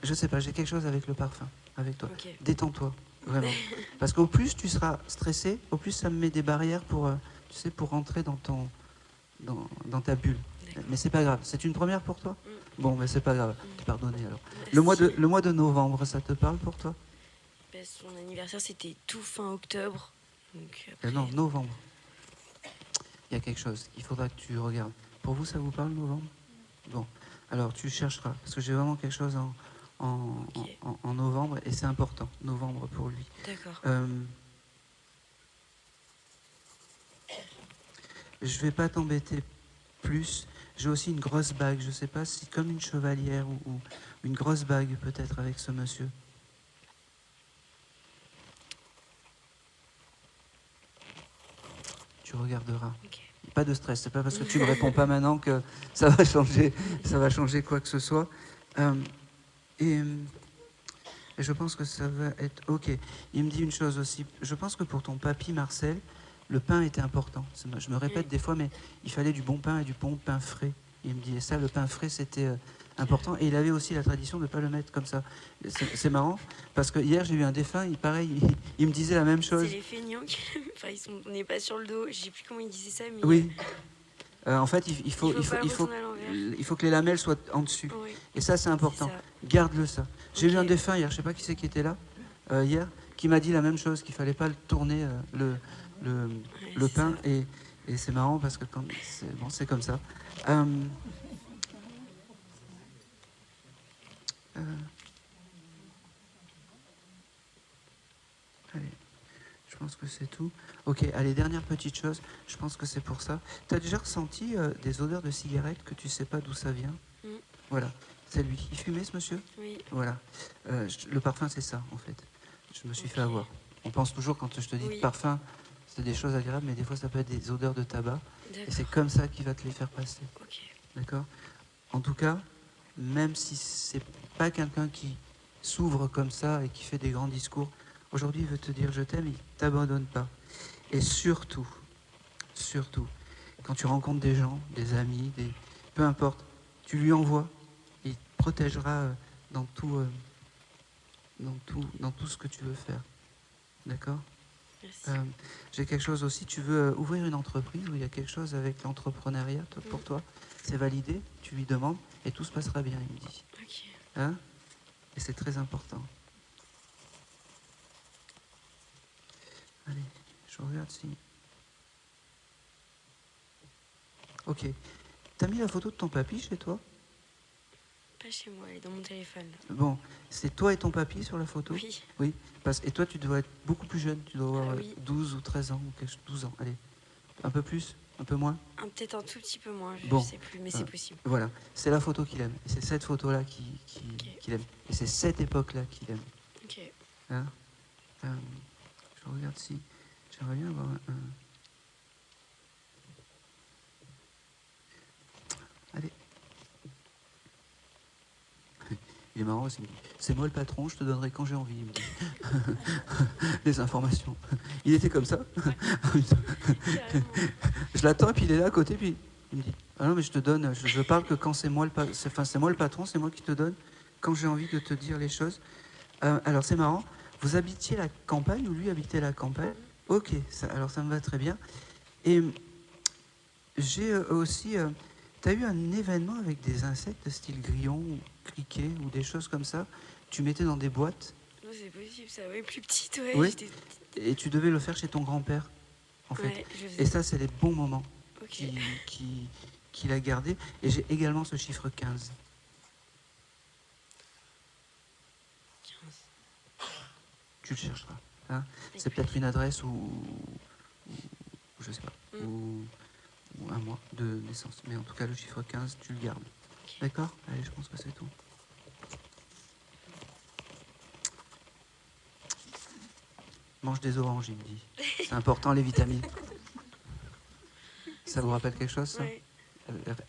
Je sais pas, j'ai quelque chose avec le parfum, avec toi. Ok. Détends-toi, vraiment. Parce qu'au plus tu seras stressé, au plus ça me met des barrières pour, tu sais, pour rentrer dans dans ta bulle. Mais c'est pas grave. C'est une première pour toi? Bon, mais c'est pas grave. T'es pardonné alors. Le mois de novembre, ça te parle pour toi? Ben, son anniversaire, c'était tout fin octobre. Donc, après... Non, novembre. Il y a quelque chose. Il faudra que tu regardes. Pour vous, ça vous parle, novembre? Bon. Alors, tu chercheras. Parce que j'ai vraiment quelque chose en novembre. Et c'est important, novembre, pour lui. D'accord. Je vais pas t'embêter plus. J'ai aussi une grosse bague. Je sais pas si comme une chevalière ou une grosse bague peut-être avec ce monsieur. Tu regarderas. Ok. Pas de stress. C'est pas parce que tu me réponds pas maintenant que ça va changer quoi que ce soit. Et Et je pense que ça va être OK. Il me dit une chose aussi. Je pense que pour ton papy, Marcel, le pain était important. Je me répète des fois, mais il fallait du bon pain et du bon pain frais. Il me dit, et ça, le pain frais, c'était important. Et il avait aussi la tradition de ne pas le mettre comme ça. C'est marrant, parce que hier, j'ai eu un défunt, il me disait la même chose. C'est les feignants qui... Enfin, on n'est pas sur le dos. Je sais plus comment il disait ça, mais... Oui. En fait, il faut que les lamelles soient en dessus. Oui. Et ça, c'est important. Ça. Garde-le ça. J'ai Ok. eu un défunt hier, je ne sais pas qui c'est qui était là, hier, qui m'a dit la même chose, qu'il ne fallait pas le tourner, le c'est pain. ça. Et c'est marrant parce que c'est comme ça. Allez, je pense que c'est tout. Ok, allez, dernière petite chose, je pense que c'est pour ça. Tu as déjà ressenti des odeurs de cigarettes que tu sais pas d'où ça vient? Voilà, c'est lui. Il fumait, ce monsieur? Oui. Voilà. Le parfum, c'est ça, en fait. Je me suis fait avoir. On pense toujours, quand je te dis Oui. parfum, c'est des choses agréables, mais des fois, ça peut être des odeurs de tabac. Et D'accord. c'est comme ça qu'il va te les faire passer. Ok. D'accord? En tout cas, même si c'est pas quelqu'un qui s'ouvre comme ça et qui fait des grands discours, aujourd'hui, il veut te dire je t'aime, il t'abandonne pas. Et surtout, quand tu rencontres des gens, des amis, peu importe, tu lui envoies, il te protégera dans tout ce que tu veux faire. D'accord? Merci. J'ai quelque chose aussi, tu veux ouvrir une entreprise où il y a quelque chose avec l'entrepreneuriat pour toi, c'est validé, tu lui demandes et tout se passera bien, il me dit. Ok. Hein? Et c'est très important. Allez, je regarde si... Ok. T'as mis la photo de ton papy chez toi? Pas chez moi, elle est dans mon téléphone. Là. Bon, c'est toi et ton papy sur la photo? Oui. Oui. Et toi, tu dois être beaucoup plus jeune. Tu dois avoir Oui. 12 ou 13 ans, ou 12 ans. Allez. Un peu plus? Un peu moins? Peut-être un tout petit peu moins, je Bon. sais plus, mais c'est possible. Voilà. C'est la photo qu'il aime. Et c'est cette photo-là qu'il aime. Et c'est cette époque-là qu'il aime. Ok. Hein? Je regarde si... J'aimerais bien avoir un... Allez. Il est marrant aussi. C'est moi le patron, je te donnerai quand j'ai envie. Il me dit. Les informations. Il était comme ça. Je l'attends et puis il est là à côté. Puis il me dit ah non, mais je te donne. Je parle que quand c'est moi le patron, c'est moi qui te donne quand j'ai envie de te dire les choses. Alors c'est marrant. Vous habitiez la campagne ou lui habitait la campagne? Ok, alors ça me va très bien. Et j'ai aussi... tu as eu un événement avec des insectes de style grillon, ou criquet, ou des choses comme ça. Tu mettais dans des boîtes. Non, c'est possible, ça, oui, plus petite, ouais. Oui. J'étais petite. Et tu devais le faire chez ton grand-père, en fait. Ouais, je faisais. Et ça, c'est les bons moments Ok. qu'il a gardés. Et j'ai également ce chiffre 15. 15. Tu le chercheras. Hein, c'est peut-être une adresse ou je sais pas, ou un mois de naissance. Mais en tout cas, le chiffre 15, tu le gardes. D'accord? Allez, je pense que c'est tout. Mange des oranges, il me dit. C'est important, les vitamines. Ça vous rappelle quelque chose, ça? Ouais.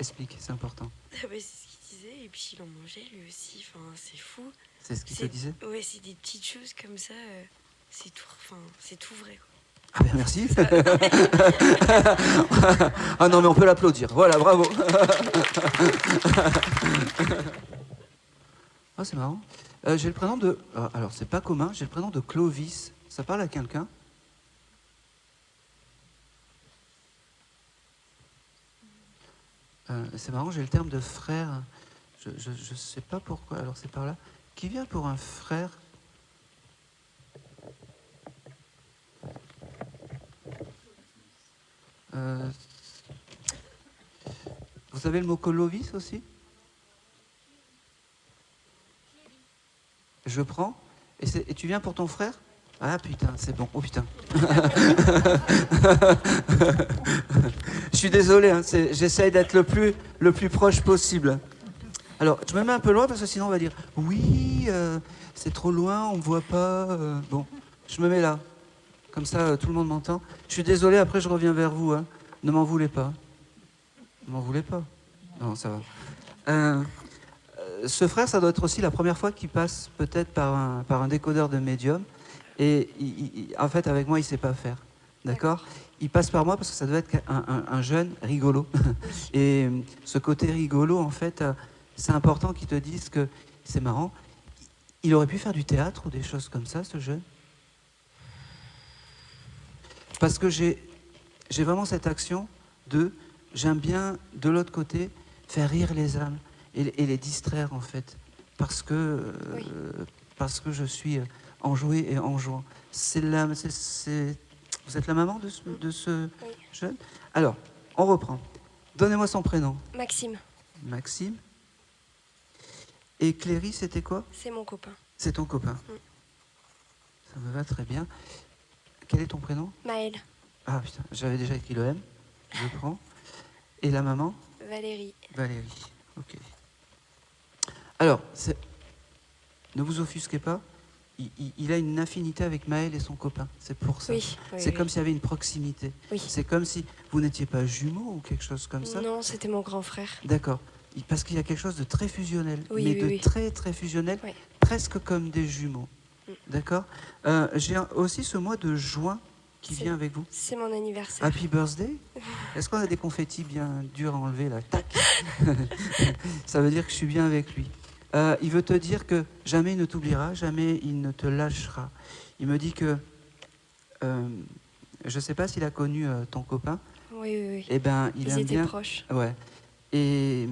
Explique, c'est important. Ah bah, c'est ce qu'il disait, et puis il en mangeait lui aussi, enfin, c'est fou. C'est ce qu'il te disait? Ouais, c'est des petites choses comme ça, c'est tout vrai, quoi. Ah ben merci. Ah non, mais on peut l'applaudir. Voilà, bravo. Ah, c'est marrant. J'ai le prénom de... alors, c'est pas commun, j'ai le prénom de Clovis. Ça parle à quelqu'un? C'est marrant, j'ai le terme de frère. Je sais pas pourquoi. Alors, c'est par là. Qui vient pour un frère? Vous avez le mot Clovis aussi? Je prends. Et tu viens pour ton frère? Ah putain, c'est bon. Oh putain. Je suis désolé, hein, j'essaye d'être le plus proche possible. Alors, je me mets un peu loin parce que sinon on va dire oui, c'est trop loin, on ne voit pas. Bon, je me mets là. Comme ça, tout le monde m'entend. Je suis désolé, après je reviens vers vous. Hein. Ne m'en voulez pas. Ne m'en voulez pas. Non, ça va. ce frère, ça doit être aussi la première fois qu'il passe peut-être par un décodeur de médium. Et en fait, avec moi, il ne sait pas faire. D'accord. Il passe par moi parce que ça doit être un jeune rigolo. Et ce côté rigolo, en fait, c'est important qu'il te dise que c'est marrant. Il aurait pu faire du théâtre ou des choses comme ça, ce jeune. Parce que j'ai vraiment cette action de... J'aime bien, de l'autre côté, faire rire les âmes et les distraire, en fait. Parce que je suis enjoué et enjouant. Vous êtes la maman de ce jeune? Alors, on reprend. Donnez-moi son prénom. Maxime, Maxime. Et Cléry, c'était quoi? c'est mon copain. C'est ton copain. Ça me va très bien. Quel est ton prénom? Maël, Ah putain, j'avais déjà écrit le M. Je prends. Et la maman? Valérie. Valérie. Ok. Alors, ne vous offusquez pas. Il a une affinité avec Maël et son copain. C'est pour ça. Oui, oui, C'est oui. comme s'il y avait une proximité. Oui. C'est comme si vous n'étiez pas jumeaux ou quelque chose comme ça. Non, c'était mon grand frère. D'accord. Parce qu'il y a quelque chose de très fusionnel, Oui, mais oui, de oui. très très fusionnel, Oui. presque comme des jumeaux. D'accord. J'ai aussi ce mois de juin qui C'est- vient avec vous. C'est mon anniversaire. Happy birthday. Est-ce qu'on a des confettis bien durs à enlever là? Tac. Ça veut dire que je suis bien avec lui. Il veut te dire que jamais il ne t'oubliera, jamais il ne te lâchera. Il me dit que je ne sais pas s'il a connu ton copain. Oui, oui, oui. Eh ben, il Ils aime étaient bien. proches. Ouais. Et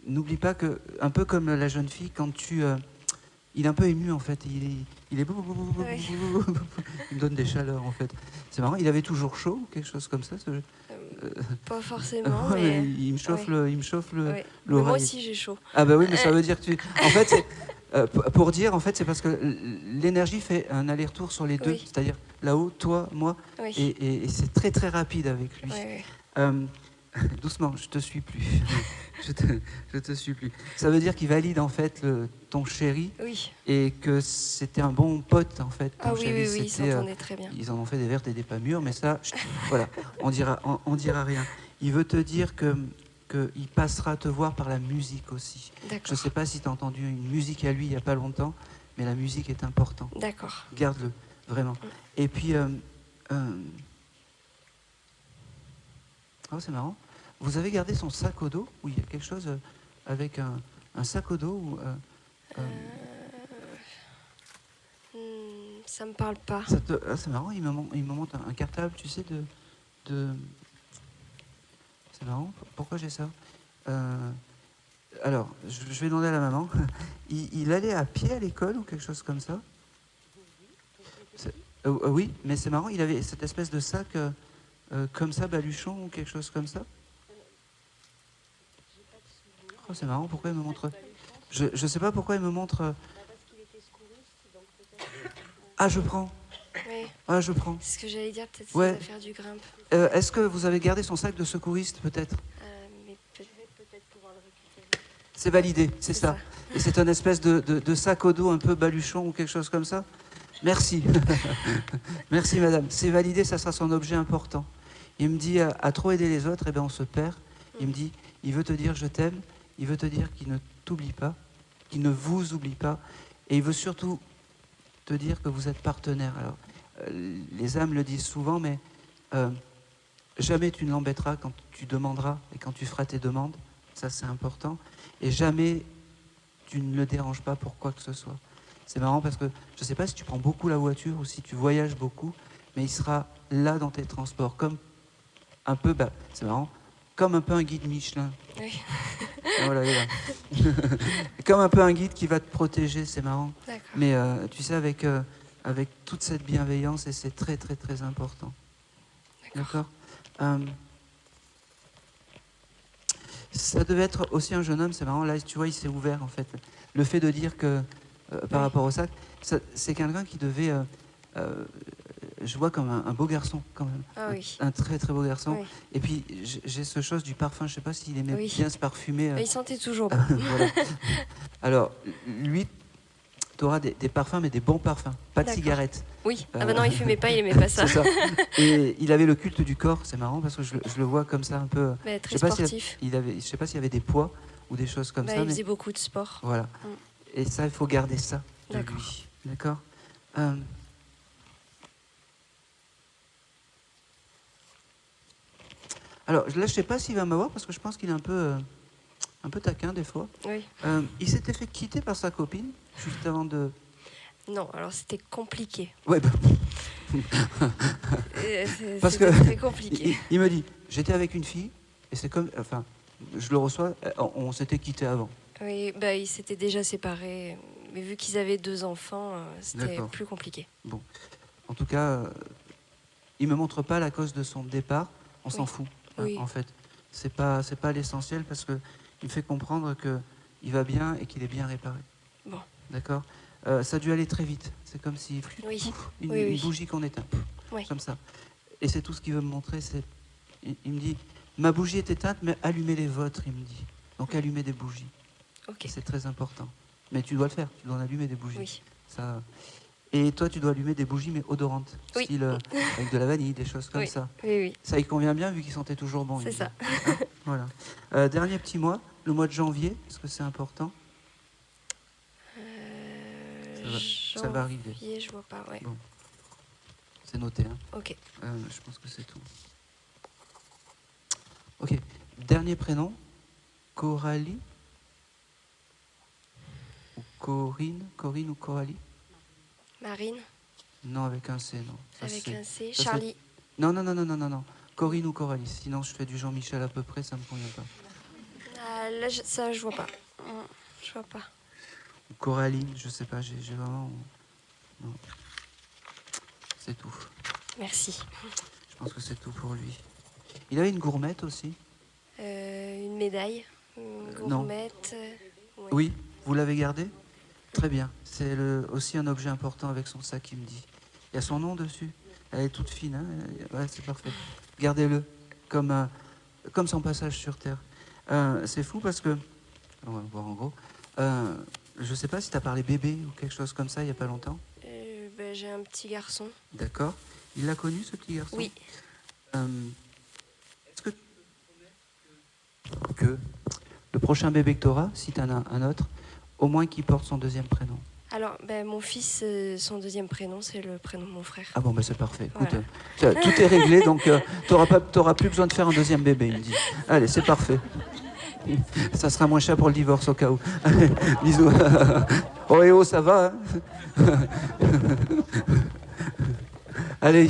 n'oublie pas que, un peu comme la jeune fille, quand il est un peu ému en fait. Il est Ouais. il me donne des chaleurs en fait. C'est marrant. Il avait toujours chaud ou quelque chose comme ça. Pas forcément, Ouais, mais... il me chauffe ouais. il me chauffe Ouais. Mais l'oreille. moi aussi, j'ai chaud. Ah bah oui, mais ça veut dire que tu. En fait, pour dire, en fait, c'est parce que l'énergie fait un aller-retour sur les deux, Oui. c'est-à-dire là-haut, toi, moi, Oui. et c'est très très rapide avec lui. Ouais, ouais. Euh, doucement, je te suis plus. je te suis plus. Ça veut dire qu'il valide en fait ton chéri Oui. et que c'était un bon pote en fait. Ton Ah oui, chéri, oui, oui, ils c'était, s'entendaient très bien. ils en ont fait des vertes et des pas mûres, mais ça, voilà, on dira rien. Il veut te dire qu'il passera te voir par la musique aussi. Je ne D'accord. sais pas si tu as entendu une musique à lui il n'y a pas longtemps, mais la musique est importante. D'accord. Garde-le, vraiment. Et puis, oh, c'est marrant. Vous avez gardé son sac au dos? Où il y a quelque chose avec un sac au dos ou, Ça me parle pas. ah, c'est marrant, il me montre un cartable, tu sais, de... C'est marrant, pourquoi j'ai ça? Alors, je vais demander à la maman. Il allait à pied à l'école ou quelque chose comme ça? Oui, mais c'est marrant, il avait cette espèce de sac comme ça, baluchon ou quelque chose comme ça? Oh, c'est marrant, pourquoi il me montre... Je sais pas pourquoi il me montre... Ah, je prends. Oui. Ah, je prends. C'est ce que j'allais dire, peut-être Ouais. ça va faire du grimpe. Est-ce que vous avez gardé son sac de secouriste, peut-être? Mais peut-être. C'est validé, c'est C'est ça. Et c'est une espèce de sac au dos un peu baluchon ou quelque chose comme ça? Merci. Merci, madame. C'est validé, ça sera son objet important. Il me dit, à trop aider les autres, eh ben, on se perd. Il me dit, il veut te dire je t'aime, il veut te dire qu'il ne t'oublie pas, qu'il ne vous oublie pas, et il veut surtout te dire que vous êtes partenaires. Alors, les âmes le disent souvent, mais jamais tu ne l'embêteras quand tu demanderas et quand tu feras tes demandes. Ça, c'est important. Et jamais tu ne le déranges pas pour quoi que ce soit. C'est marrant parce que je ne sais pas si tu prends beaucoup la voiture ou si tu voyages beaucoup, mais il sera là dans tes transports, comme un peu, c'est marrant, comme un peu un guide Michelin. Oui. Ah, voilà, il est là. Comme un peu un guide qui va te protéger, c'est marrant. D'accord. Mais tu sais, avec toute cette bienveillance, et c'est très très très important. D'accord. Ça devait être aussi un jeune homme, c'est marrant, là tu vois, il s'est ouvert en fait. Le fait de dire que par rapport au sac, c'est quelqu'un qui devait, je vois comme un beau garçon quand même. Ah oui. Un très très beau garçon. Oui. Et puis j'ai ce chose du parfum, je sais pas s'il aimait Oui. bien se parfumer. Mais il sentait toujours bon. Voilà. Alors, lui, tu auras des parfums, mais des bons parfums, pas de D'accord. cigarettes. Oui. Ah bah non, il fumait pas, il aimait pas ça. C'est ça. Et il avait le culte du corps, c'est marrant parce que je le vois comme ça un peu. Mais très je sais pas sportif. je sais pas s'il y avait des poids ou des choses comme Bah, ça. il Mais faisait beaucoup de sport. voilà. Mm. Et ça, il faut garder ça de D'accord. lui. D'accord. Alors là, je ne sais pas s'il va m'avoir parce que je pense qu'il est un peu taquin des fois. Oui. Il s'était fait quitter par sa copine juste avant de. Non, alors c'était compliqué. Ouais, bah, parce C'était que très compliqué. il me dit, j'étais avec une fille et c'est comme, enfin, je le reçois, on s'était quitté avant. Oui, bah, ils s'étaient déjà séparés. Mais vu qu'ils avaient 2 enfants, c'était D'accord. plus compliqué. En tout cas, il me montre pas la cause de son départ. On s'en Oui. fout, hein, Oui. en fait. C'est pas l'essentiel parce que il me fait comprendre que il va bien et qu'il est bien réparé. Bon. D'accord. Ça a dû aller très vite. C'est comme si Oui. une, Oui, oui. une bougie qu'on éteint, Oui. comme ça. Et c'est tout ce qu'il veut me montrer. Il me dit, ma bougie est éteinte, mais allumez les vôtres. Il me dit. Donc allumez des bougies. Ok. C'est très important. Mais tu dois le faire. Tu dois en allumer des bougies. Oui. Ça. Et toi, tu dois allumer des bougies, mais odorantes, Oui. style avec de la vanille, des choses comme Oui. ça. Oui, oui. Ça y convient bien vu qu'il sentait toujours bon. il C'est me dit. ça. Hein, voilà. Dernier petit mois, le mois de janvier, parce que c'est important. Ça va arriver. Janvier, je vois pas. Ouais. Bon. C'est noté. Hein. Ok. Je pense que c'est tout. Ok. Dernier prénom, Coralie ou Corinne ou Coralie? Marine, Non, avec un C, non. Ça, avec c'est- un C. ça, Charlie. Non. Corinne ou Coralie. Sinon, je fais du Jean-Michel à peu près, ça me convient pas. Ah, là, ça, je vois pas. Je vois pas. Ou Coraline, je sais pas, j'ai vraiment. Non. C'est tout. Merci. Je pense que c'est tout pour lui. Il avait une gourmette aussi. Une médaille. Une non. gourmette. Ouais. Oui, vous l'avez gardée? Très bien. C'est aussi un objet important avec son sac, il me dit. Il y a son nom dessus. Elle est toute fine, hein. Ouais, c'est parfait. Gardez-le comme son passage sur Terre. C'est fou parce que, on va voir en gros, je ne sais pas si tu as parlé bébé ou quelque chose comme ça il n'y a pas longtemps. Ben, j'ai un petit garçon. D'accord. Il l'a connu, ce petit garçon? Oui. Est-ce que tu peux me promettre que le prochain bébé que tu auras, si tu en as un autre, au moins qu'il porte son deuxième prénom? Alors, ben, mon fils, son deuxième prénom, c'est le prénom de mon frère. Ah bon, ben c'est parfait. Écoute, Voilà. tout est réglé, donc t'auras plus besoin de faire un deuxième bébé, il me dit. Allez, c'est parfait. Ça sera moins cher pour le divorce au cas où. Allez, bisous. Oh et oh, ça va, hein. Allez,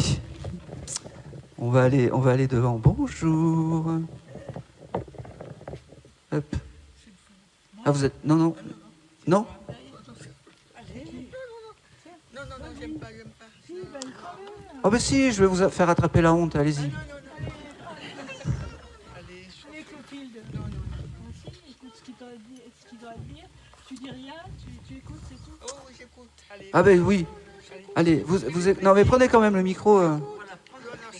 on va aller devant. Bonjour. Hop. Ah, vous êtes... Non. Non, Non, j'aime pas. oh ben si, je vais vous faire attraper la honte, allez-y. Allez, Allez, Clotilde. non. Écoute ce qu'il doit dire. Tu dis rien, tu écoutes, c'est tout. Oh, j'écoute. Allez. Ah ben oui. Allez, non mais prenez quand même le micro. Voilà.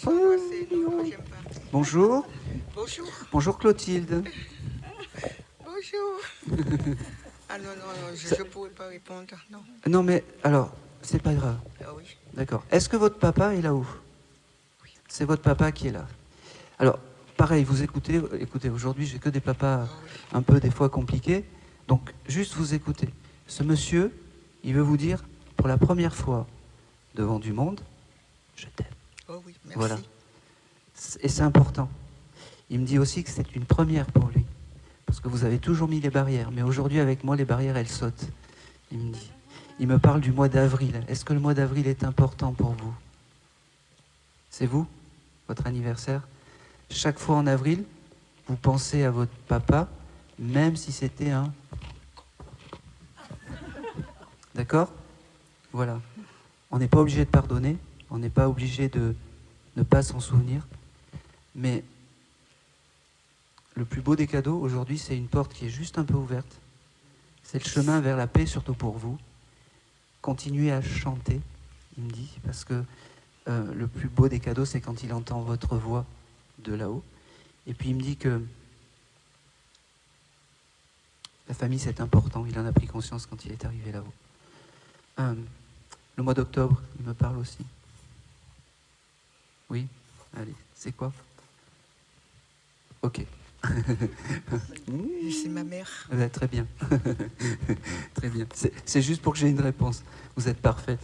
Non, j'aime pas. Bonjour. Bonjour. Bonjour Clotilde. Bonjour. Ah non, je ne pourrais pas répondre. Non. Non mais alors, c'est pas grave. Ah oui. D'accord. Est-ce que votre papa est là-haut? C'est votre papa qui est là. Alors, pareil, vous écoutez, aujourd'hui, j'ai que des papas un peu des fois compliqués. Donc, juste vous écoutez. Ce monsieur, il veut vous dire, pour la première fois, devant du monde, je t'aime. Oh oui, merci. Voilà. Et c'est important. Il me dit aussi que c'est une première pour lui. Parce que vous avez toujours mis les barrières. Mais aujourd'hui, avec moi, les barrières, elles sautent. Il me dit. Il me parle du mois d'avril. Est-ce que le mois d'avril est important pour vous? C'est vous, votre anniversaire? Chaque fois en avril, vous pensez à votre papa, même si c'était un... D'accord? Voilà. On n'est pas obligé de pardonner, on n'est pas obligé de ne pas s'en souvenir, mais le plus beau des cadeaux aujourd'hui, c'est une porte qui est juste un peu ouverte. C'est le chemin vers la paix, surtout pour vous. Continuez à chanter, il me dit, parce que le plus beau des cadeaux, c'est quand il entend votre voix de là-haut. Et puis il me dit que la famille, c'est important. Il en a pris conscience quand il est arrivé là-haut. Le mois d'octobre, il me parle aussi. Oui? Allez, c'est quoi? Ok. C'est ma mère. Très bien. Très bien. C'est juste pour que j'ai une réponse. Vous êtes parfaite.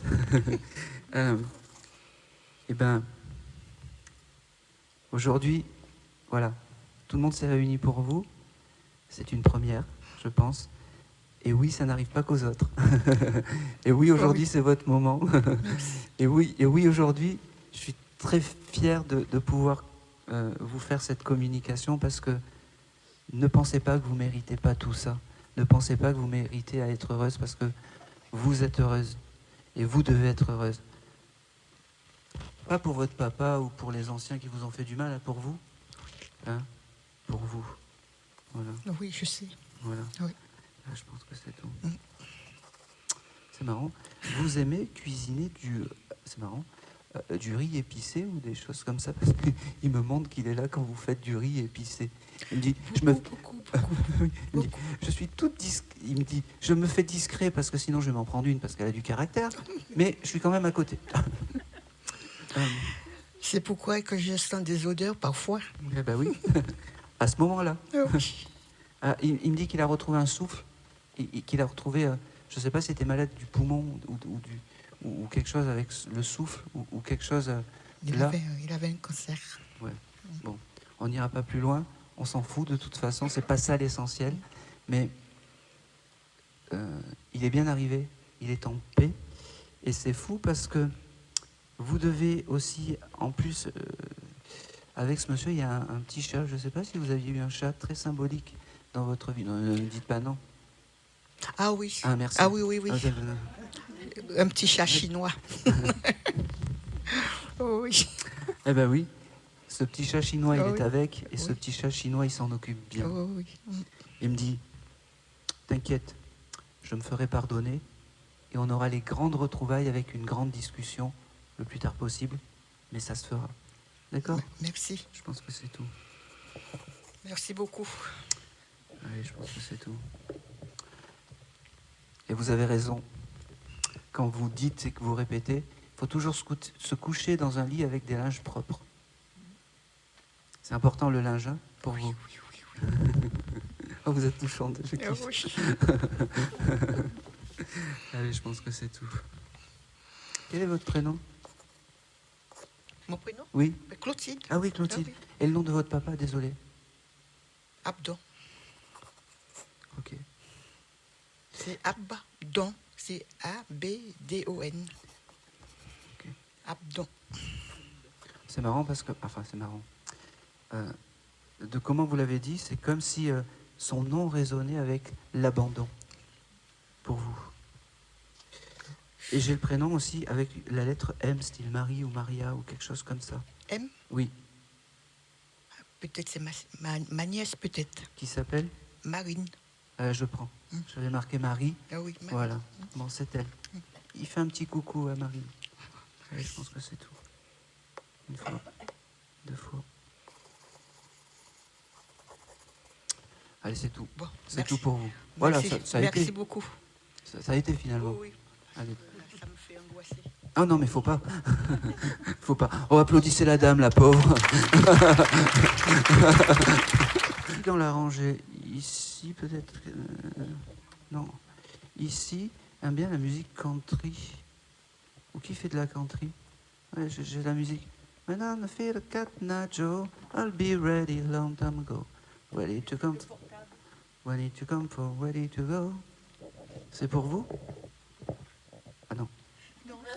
Eh bien, aujourd'hui, voilà, tout le monde s'est réuni pour vous. C'est une première, je pense. Et oui, ça n'arrive pas qu'aux autres. Et oui, aujourd'hui, c'est votre moment. Et oui, aujourd'hui, je suis très fier de pouvoir vous faire cette communication parce que ne pensez pas que vous ne méritez pas tout ça. Ne pensez pas que vous méritez à être heureuse parce que vous êtes heureuse. Et vous devez être heureuse. Pas pour votre papa ou pour les anciens qui vous ont fait du mal, pour vous. Hein, pour vous. Voilà. Oui, je sais. Voilà. Oui. Là, je pense que c'est tout. C'est marrant. Vous aimez cuisiner c'est marrant, du riz épicé ou des choses comme ça parce qu'il me montre qu'il est là quand vous faites du riz épicé. Il me dit, Beaucoup. il me dit, je suis toute il me dit, je me fais discret parce que sinon je vais m'en prendre une parce qu'elle a du caractère, mais je suis quand même à côté. C'est pourquoi que je sens des odeurs parfois. Eh ben oui, à ce moment-là. Oui. Il me dit qu'il a retrouvé un souffle, qu'il a retrouvé, je ne sais pas si c'était malade du poumon ou quelque chose avec le souffle ou quelque chose Il là. avait un cancer. Ouais. Bon, on n'ira pas plus loin, on s'en fout de toute façon, c'est pas ça l'essentiel, mais il est bien arrivé, il est en paix, et c'est fou parce que vous devez aussi, en plus, avec ce monsieur, il y a un petit chat, je ne sais pas si vous aviez eu un chat très symbolique dans votre vie, non, ne dites pas non. Ah oui. Ah, merci. Ah oui. Ah, Un petit chat chinois. Oh, oui. eh ben oui, ce petit chat chinois, il Ah est oui. avec, et ce Oui. petit chat chinois, il s'en occupe bien. Oh, oui. Il me dit, t'inquiète, je me ferai pardonner et on aura les grandes retrouvailles avec une grande discussion le plus tard possible, mais ça se fera. D'accord? Merci. Je pense que c'est tout. Merci beaucoup. Allez, je pense que c'est tout. Et vous avez raison. Quand vous dites et que vous répétez, il faut toujours se coucher dans un lit avec des linges propres. C'est important le linge, hein, pour vous. Oh, vous êtes touchante, je kiffe. Oui. Allez, je pense que c'est tout. Quel est votre prénom? Mon prénom? Oui. Clotilde. Ah oui, Clotilde. Ah oui. Et le nom de votre papa, désolé. Abdon. Ok. C'est Abdon. C'est A-B-D-O-N. Ok. Abdon. C'est marrant parce que... Enfin, c'est marrant. De comment vous l'avez dit, c'est comme si son nom résonnait avec l'abandon pour vous. Et j'ai le prénom aussi avec la lettre M, style Marie ou Maria ou quelque chose comme ça. M? Oui. Peut-être c'est ma nièce, peut-être. Qui s'appelle? Marine. Je prends. J'avais marqué Marie. Ah oui, Marine. Voilà. Bon, c'est elle. Il fait un petit coucou à Marie. Ouais, je pense que c'est tout. Une fois. Deux fois. Allez, c'est tout. Bon, c'est merci. tout pour vous. Voilà, Merci. ça a Merci été. beaucoup. Ça a été finalement. Oui. Allez. Ça me fait angoisser. Ah non, mais faut pas. Faut pas. Oh, applaudissez la dame, la pauvre. Dans la rangée, ici peut-être. Non. Ici, aime bien la musique country. Ou qui fait de la country? Ouais, j'ai la musique. When I feel a cat nacho, I'll be ready long time ago. Ready to come. Ready to come for ready to go. C'est pour vous? Ah non.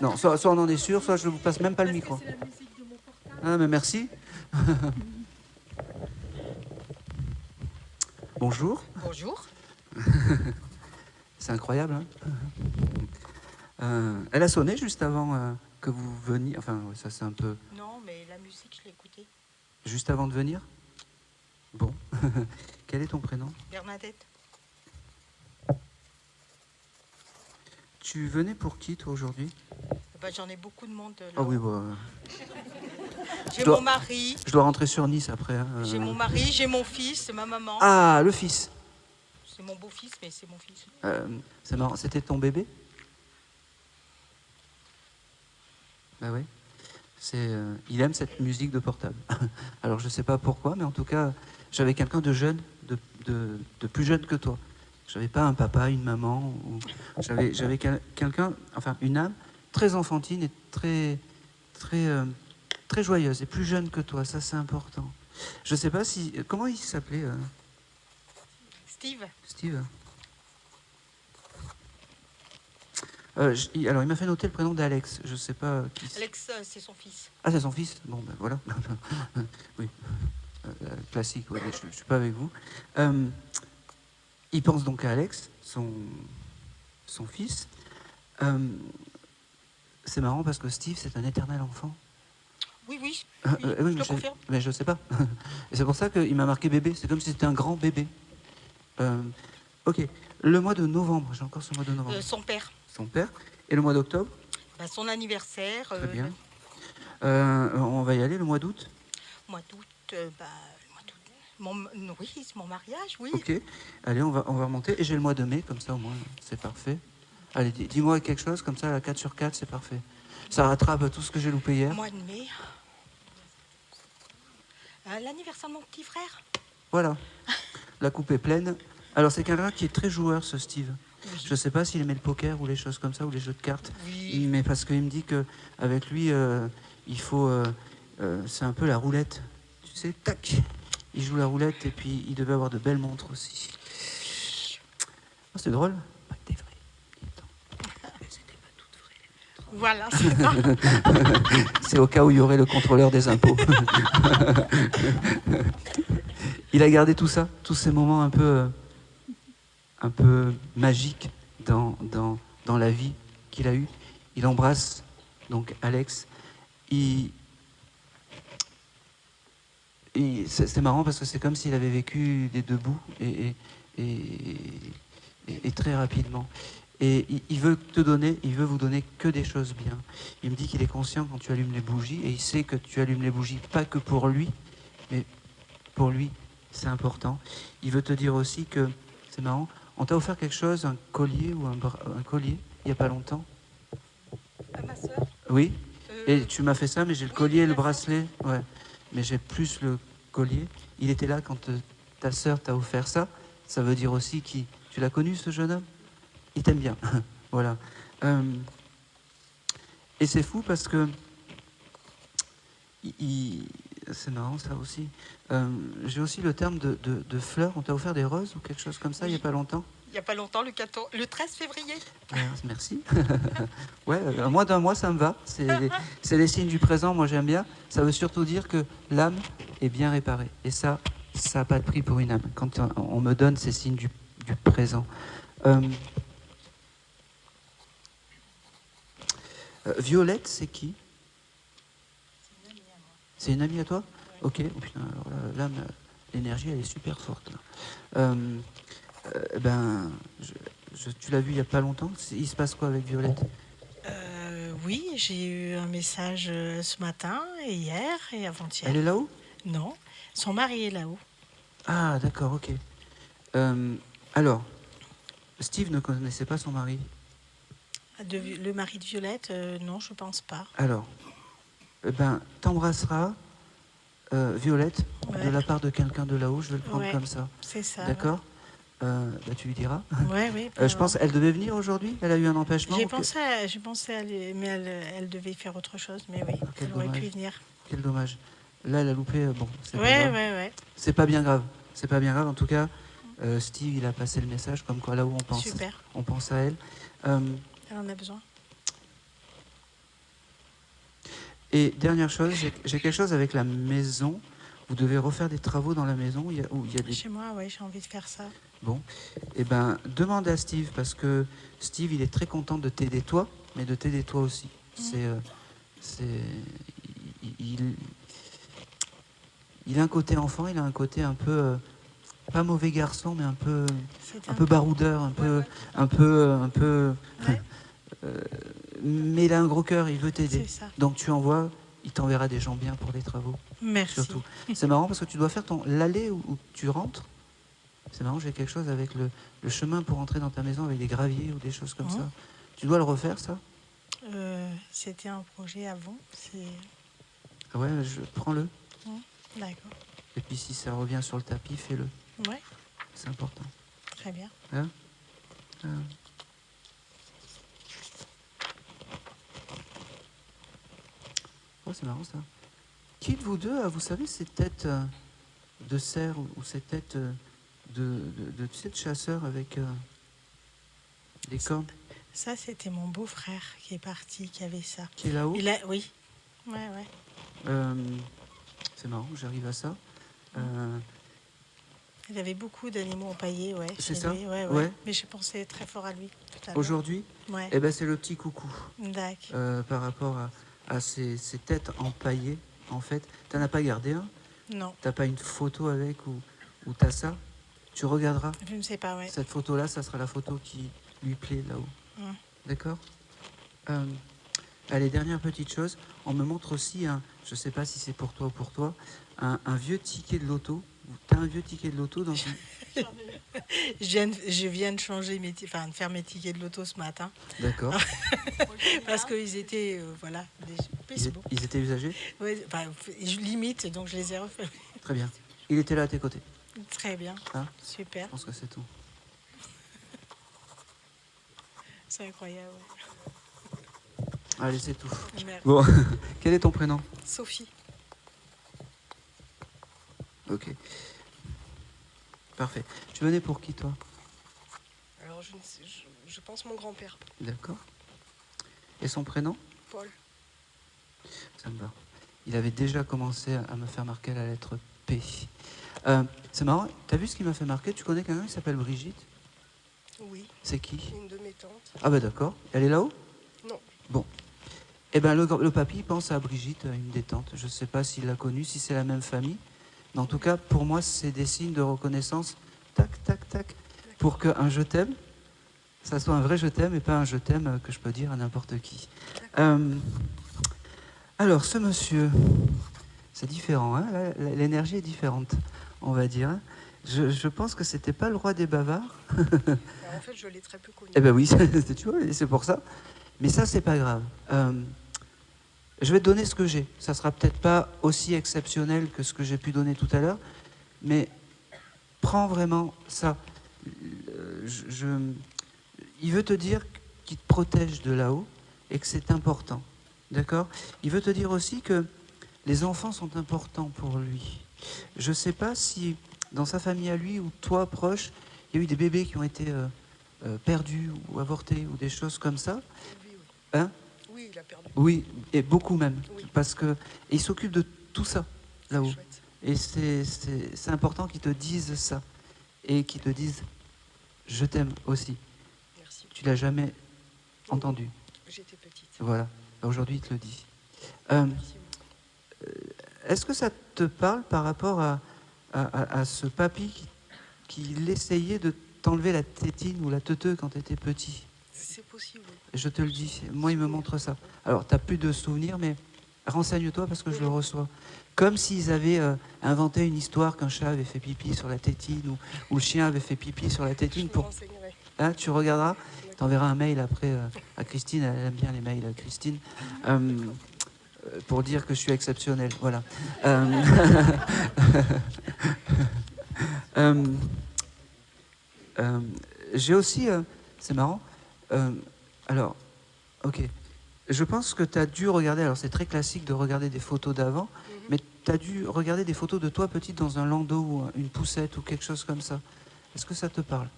Non, soit on en est sûr, soit je ne vous passe même pas le micro. C'est la musique de mon portable. Ah, mais merci. Bonjour. Bonjour. C'est incroyable, hein. Elle a sonné juste avant que vous veniez. Enfin, ouais, ça c'est un peu... Non, mais la musique, je l'ai écoutée. Juste avant de venir? Bon. Quel est ton prénom? Bernadette. Tu venais pour qui, toi, aujourd'hui? Ben, j'en ai beaucoup de monde. Là. Ah oui, bah... J'ai dois- mon mari, Je dois rentrer sur Nice après. Hein. j'ai mon mari, j'ai mon fils, ma maman. Ah, le fils. C'est mon beau-fils, mais c'est mon fils. C'est marrant. C'était ton bébé? Bah oui. Il aime cette musique de portable. Alors je ne sais pas pourquoi, mais en tout cas, j'avais quelqu'un de jeune, de plus jeune que toi. Je n'avais pas un papa, une maman. J'avais quelqu'un, enfin une âme très enfantine et très joyeuse et plus jeune que toi. Ça, c'est important. Je ne sais pas si... Comment il s'appelait Steve, Steve. Alors, il m'a fait noter le prénom d'Alex. Je ne sais pas qui c'est. Alex, c'est son fils. Ah, c'est son fils. Bon, ben voilà. Oui. Classique, ouais, je ne suis pas avec vous. Il pense donc à Alex, son fils. C'est marrant parce que Steve, c'est un éternel enfant. Oui, oui, Oui, je mais le confirme. mais je ne sais pas. Et c'est pour ça qu'il m'a marqué bébé. C'est comme si c'était un grand bébé. Ok. Le mois de novembre, j'ai encore ce mois de novembre. Son père, Son père. Et le mois d'octobre, son anniversaire, très bien. On va y aller le mois d'août. mois d'août, le mois d'août. Oui, c'est mon mariage, oui. Ok. Allez, on va remonter. Et j'ai le mois de mai, comme ça au moins, c'est parfait. Allez, dis-moi quelque chose, comme ça, à 4 sur 4, c'est parfait. Ça rattrape tout ce que j'ai loupé hier. Mois de mai. L'anniversaire de mon petit frère. Voilà. La coupe est pleine. Alors, c'est quelqu'un qui est très joueur, ce Steve. Oui. Je ne sais pas s'il aimait le poker ou les choses comme ça, ou les jeux de cartes. Oui. Mais parce qu'il me dit qu'avec lui, il faut... c'est un peu la roulette. Tu sais, tac. Il joue la roulette et puis il devait avoir de belles montres aussi. Oh, c'est drôle. Pas que t'es vrai. Attends. C'était pas toutes vraies. Voilà, c'est ça. C'est au cas où il y aurait le contrôleur des impôts. Il a gardé tout ça, tous ces moments un peu magiques dans la vie qu'il a eue. Il embrasse donc Alex. C'est marrant parce que c'est comme s'il avait vécu des deux bouts et très rapidement. Et il veut vous donner que des choses bien. Il me dit qu'il est conscient quand tu allumes les bougies, et il sait que tu allumes les bougies pas que pour lui, mais pour lui, c'est important. Il veut te dire aussi que, c'est marrant, on t'a offert quelque chose, un collier ou un collier, il n'y a pas longtemps. À ma soeur. Oui, et tu m'as fait ça, mais j'ai le oui, collier et le tout à fait. bracelet. Ouais. Mais j'ai plus le collier. Il était là quand ta sœur t'a offert ça. Ça veut dire aussi que tu l'as connu, ce jeune homme. Il t'aime bien. Voilà. Et c'est fou parce que c'est marrant ça aussi. J'ai aussi le terme de fleurs. On t'a offert des roses ou quelque chose comme ça il n'y a pas longtemps. Il n'y a pas longtemps, le 13 février. Merci. Ouais, moins d'un mois, ça me va. C'est les signes du présent, moi j'aime bien. Ça veut surtout dire que l'âme est bien réparée. Et ça n'a pas de prix pour une âme. Quand on me donne ces signes du présent. Violette, c'est qui? C'est une amie à toi? Ok. Oh, putain, alors là, l'âme, l'énergie, elle est super forte. Là. Tu l'as vu il n'y a pas longtemps. Il se passe quoi avec Violette? Oui, j'ai eu un message ce matin et hier et avant-hier. Elle est là-haut? Non, son mari est là-haut. Ah, d'accord, ok. Alors, Steve ne connaissait pas son mari. Le mari de Violette, non, je pense pas. Alors, t'embrasseras Violette Ouais. de la part de quelqu'un de là-haut. Je vais le prendre Ouais. comme ça. C'est ça. D'accord. Tu lui diras. Ouais, oui. Je pense qu'elle devait venir aujourd'hui. Elle a eu un empêchement. J'ai pensé à aller, mais elle devait faire autre chose. Mais oui, quel elle aurait pu dommage. y venir. Quel dommage. Là, elle a loupé. Bon, c'est pas Ouais, grave. ouais. C'est pas bien grave. C'est pas bien grave. En tout cas, Steve, il a passé le message comme quoi là où Super. on pense à elle. Elle en a besoin. Et dernière chose, j'ai quelque chose avec la maison. Vous devez refaire des travaux dans la maison. Il y a des... Chez moi, ouais, j'ai envie de faire ça. Bon, demande à Steve, parce que Steve, il est très content de t'aider toi, mais de t'aider toi aussi. Il a un côté enfant, il a un côté un peu, pas mauvais garçon, mais un peu baroudeur, un peu. Ouais. Mais il a un gros cœur, il veut t'aider. C'est ça. Donc tu envoies, il t'enverra des gens bien pour les travaux. Merci. Surtout. C'est marrant parce que tu dois faire l'allée où tu rentres. C'est marrant, j'ai quelque chose avec le chemin pour entrer dans ta maison avec des graviers ou des choses comme ça. Tu dois le refaire, ça? C'était un projet avant. Ouais, prends-le. D'accord. Et puis si ça revient sur le tapis, fais-le. Ouais, C'est important. très bien. Hein Oh, c'est marrant ça. Qui de vous deux a, vous savez, ces têtes de cerf ou ces têtes tu sais, de chasseurs avec des cornes Ça, c'était mon beau-frère qui est parti, qui avait ça. qui est là-haut? Oui. Ouais. C'est marrant, j'arrive à ça. Il avait beaucoup d'animaux empaillés, ouais. C'est chez ça? lui, ouais. Ouais. Mais j'ai pensé très fort à lui tout à l'heure. Aujourd'hui, Ouais. eh ben, c'est le petit coucou. D'accord. Par rapport à ces têtes empaillées, en fait. T'en as pas gardé un? Non, T'as pas une photo avec ou t'as ça? Tu regarderas. je ne sais pas, ouais. Cette photo-là, ça sera la photo qui lui plaît là-haut. D'accord? Allez, dernière petite chose. On me montre aussi, je sais pas si c'est pour toi ou pour toi, un vieux ticket de loto. T'as un vieux ticket de loto dans une... Je viens de changer de faire mes tickets de loto ce matin. D'accord. Parce qu'ils étaient, voilà. C'est bon. Ils étaient usagés? Ouais, je limite, donc je les ai refaits. Très bien. Il était là à tes côtés. Très bien. Hein? Super. Je pense que c'est tout. C'est incroyable. Allez, c'est tout. Merci. Bon, quel est ton prénom? Sophie. Ok. Parfait. Tu venais pour qui, toi? Alors, je pense mon grand-père, D'accord. Et son prénom? Paul. Ça me va. Il avait déjà commencé à me faire marquer la lettre P. C'est marrant, t'as vu ce qui m'a fait marquer? Tu connais quelqu'un qui s'appelle Brigitte? Oui, C'est qui? une de mes tantes. Ah bah d'accord. Elle est là-haut? Non. Bon. Eh ben le papy pense à Brigitte, une des tantes. Je ne sais pas s'il l'a connue, si c'est la même famille. Mais en tout cas, pour moi, c'est des signes de reconnaissance. Tac, tac, tac. Pour qu'un je t'aime, ça soit un vrai je t'aime et pas un je t'aime que je peux dire à n'importe qui. Alors, ce monsieur, c'est différent, hein, là, l'énergie est différente, on va dire. Je pense que c'était pas le roi des bavards. Alors, en fait, je l'ai très peu connu. Eh ben oui, tu vois, c'est pour ça. Mais ça, c'est pas grave. Je vais te donner ce que j'ai. Ça sera peut-être pas aussi exceptionnel que ce que j'ai pu donner tout à l'heure, mais prends vraiment ça. Il veut te dire qu'il te protège de là-haut et que c'est important. D'accord? Il veut te dire aussi que les enfants sont importants pour lui. Je ne sais pas si dans sa famille à lui ou toi proche, il y a eu des bébés qui ont été perdus ou avortés ou des choses comme ça. Oui. Hein? Oui, il a perdu. Oui, et beaucoup même. Oui. Parce que et il s'occupe de tout ça là-haut. Chouette. Et c'est important qu'il te dise ça. Et qu'il te dise je t'aime aussi. Merci. Tu l'as jamais entendu. J'étais petite. Voilà. Aujourd'hui, il te le dit. Merci. Est-ce que ça te parle par rapport à ce papy qui essayait de t'enlever la tétine ou la teuteux quand tu étais petit? C'est possible. Je te le dis. Moi, il me montre ça. Alors, tu n'as plus de souvenirs, mais renseigne-toi parce que je le reçois. Comme s'ils avaient inventé une histoire qu'un chat avait fait pipi sur la tétine ou le chien avait fait pipi sur la tétine. Je me renseignerai. Hein, tu regarderas. Tu enverras un mail après à Christine. Elle aime bien les mails, Christine. Pour dire que je suis exceptionnel. Voilà. J'ai aussi... c'est marrant. Alors, ok. Je pense que tu as dû regarder... Alors, c'est très classique de regarder des photos d'avant, mais tu as dû regarder des photos de toi petite dans un landau ou une poussette ou quelque chose comme ça. Est-ce que ça te parle?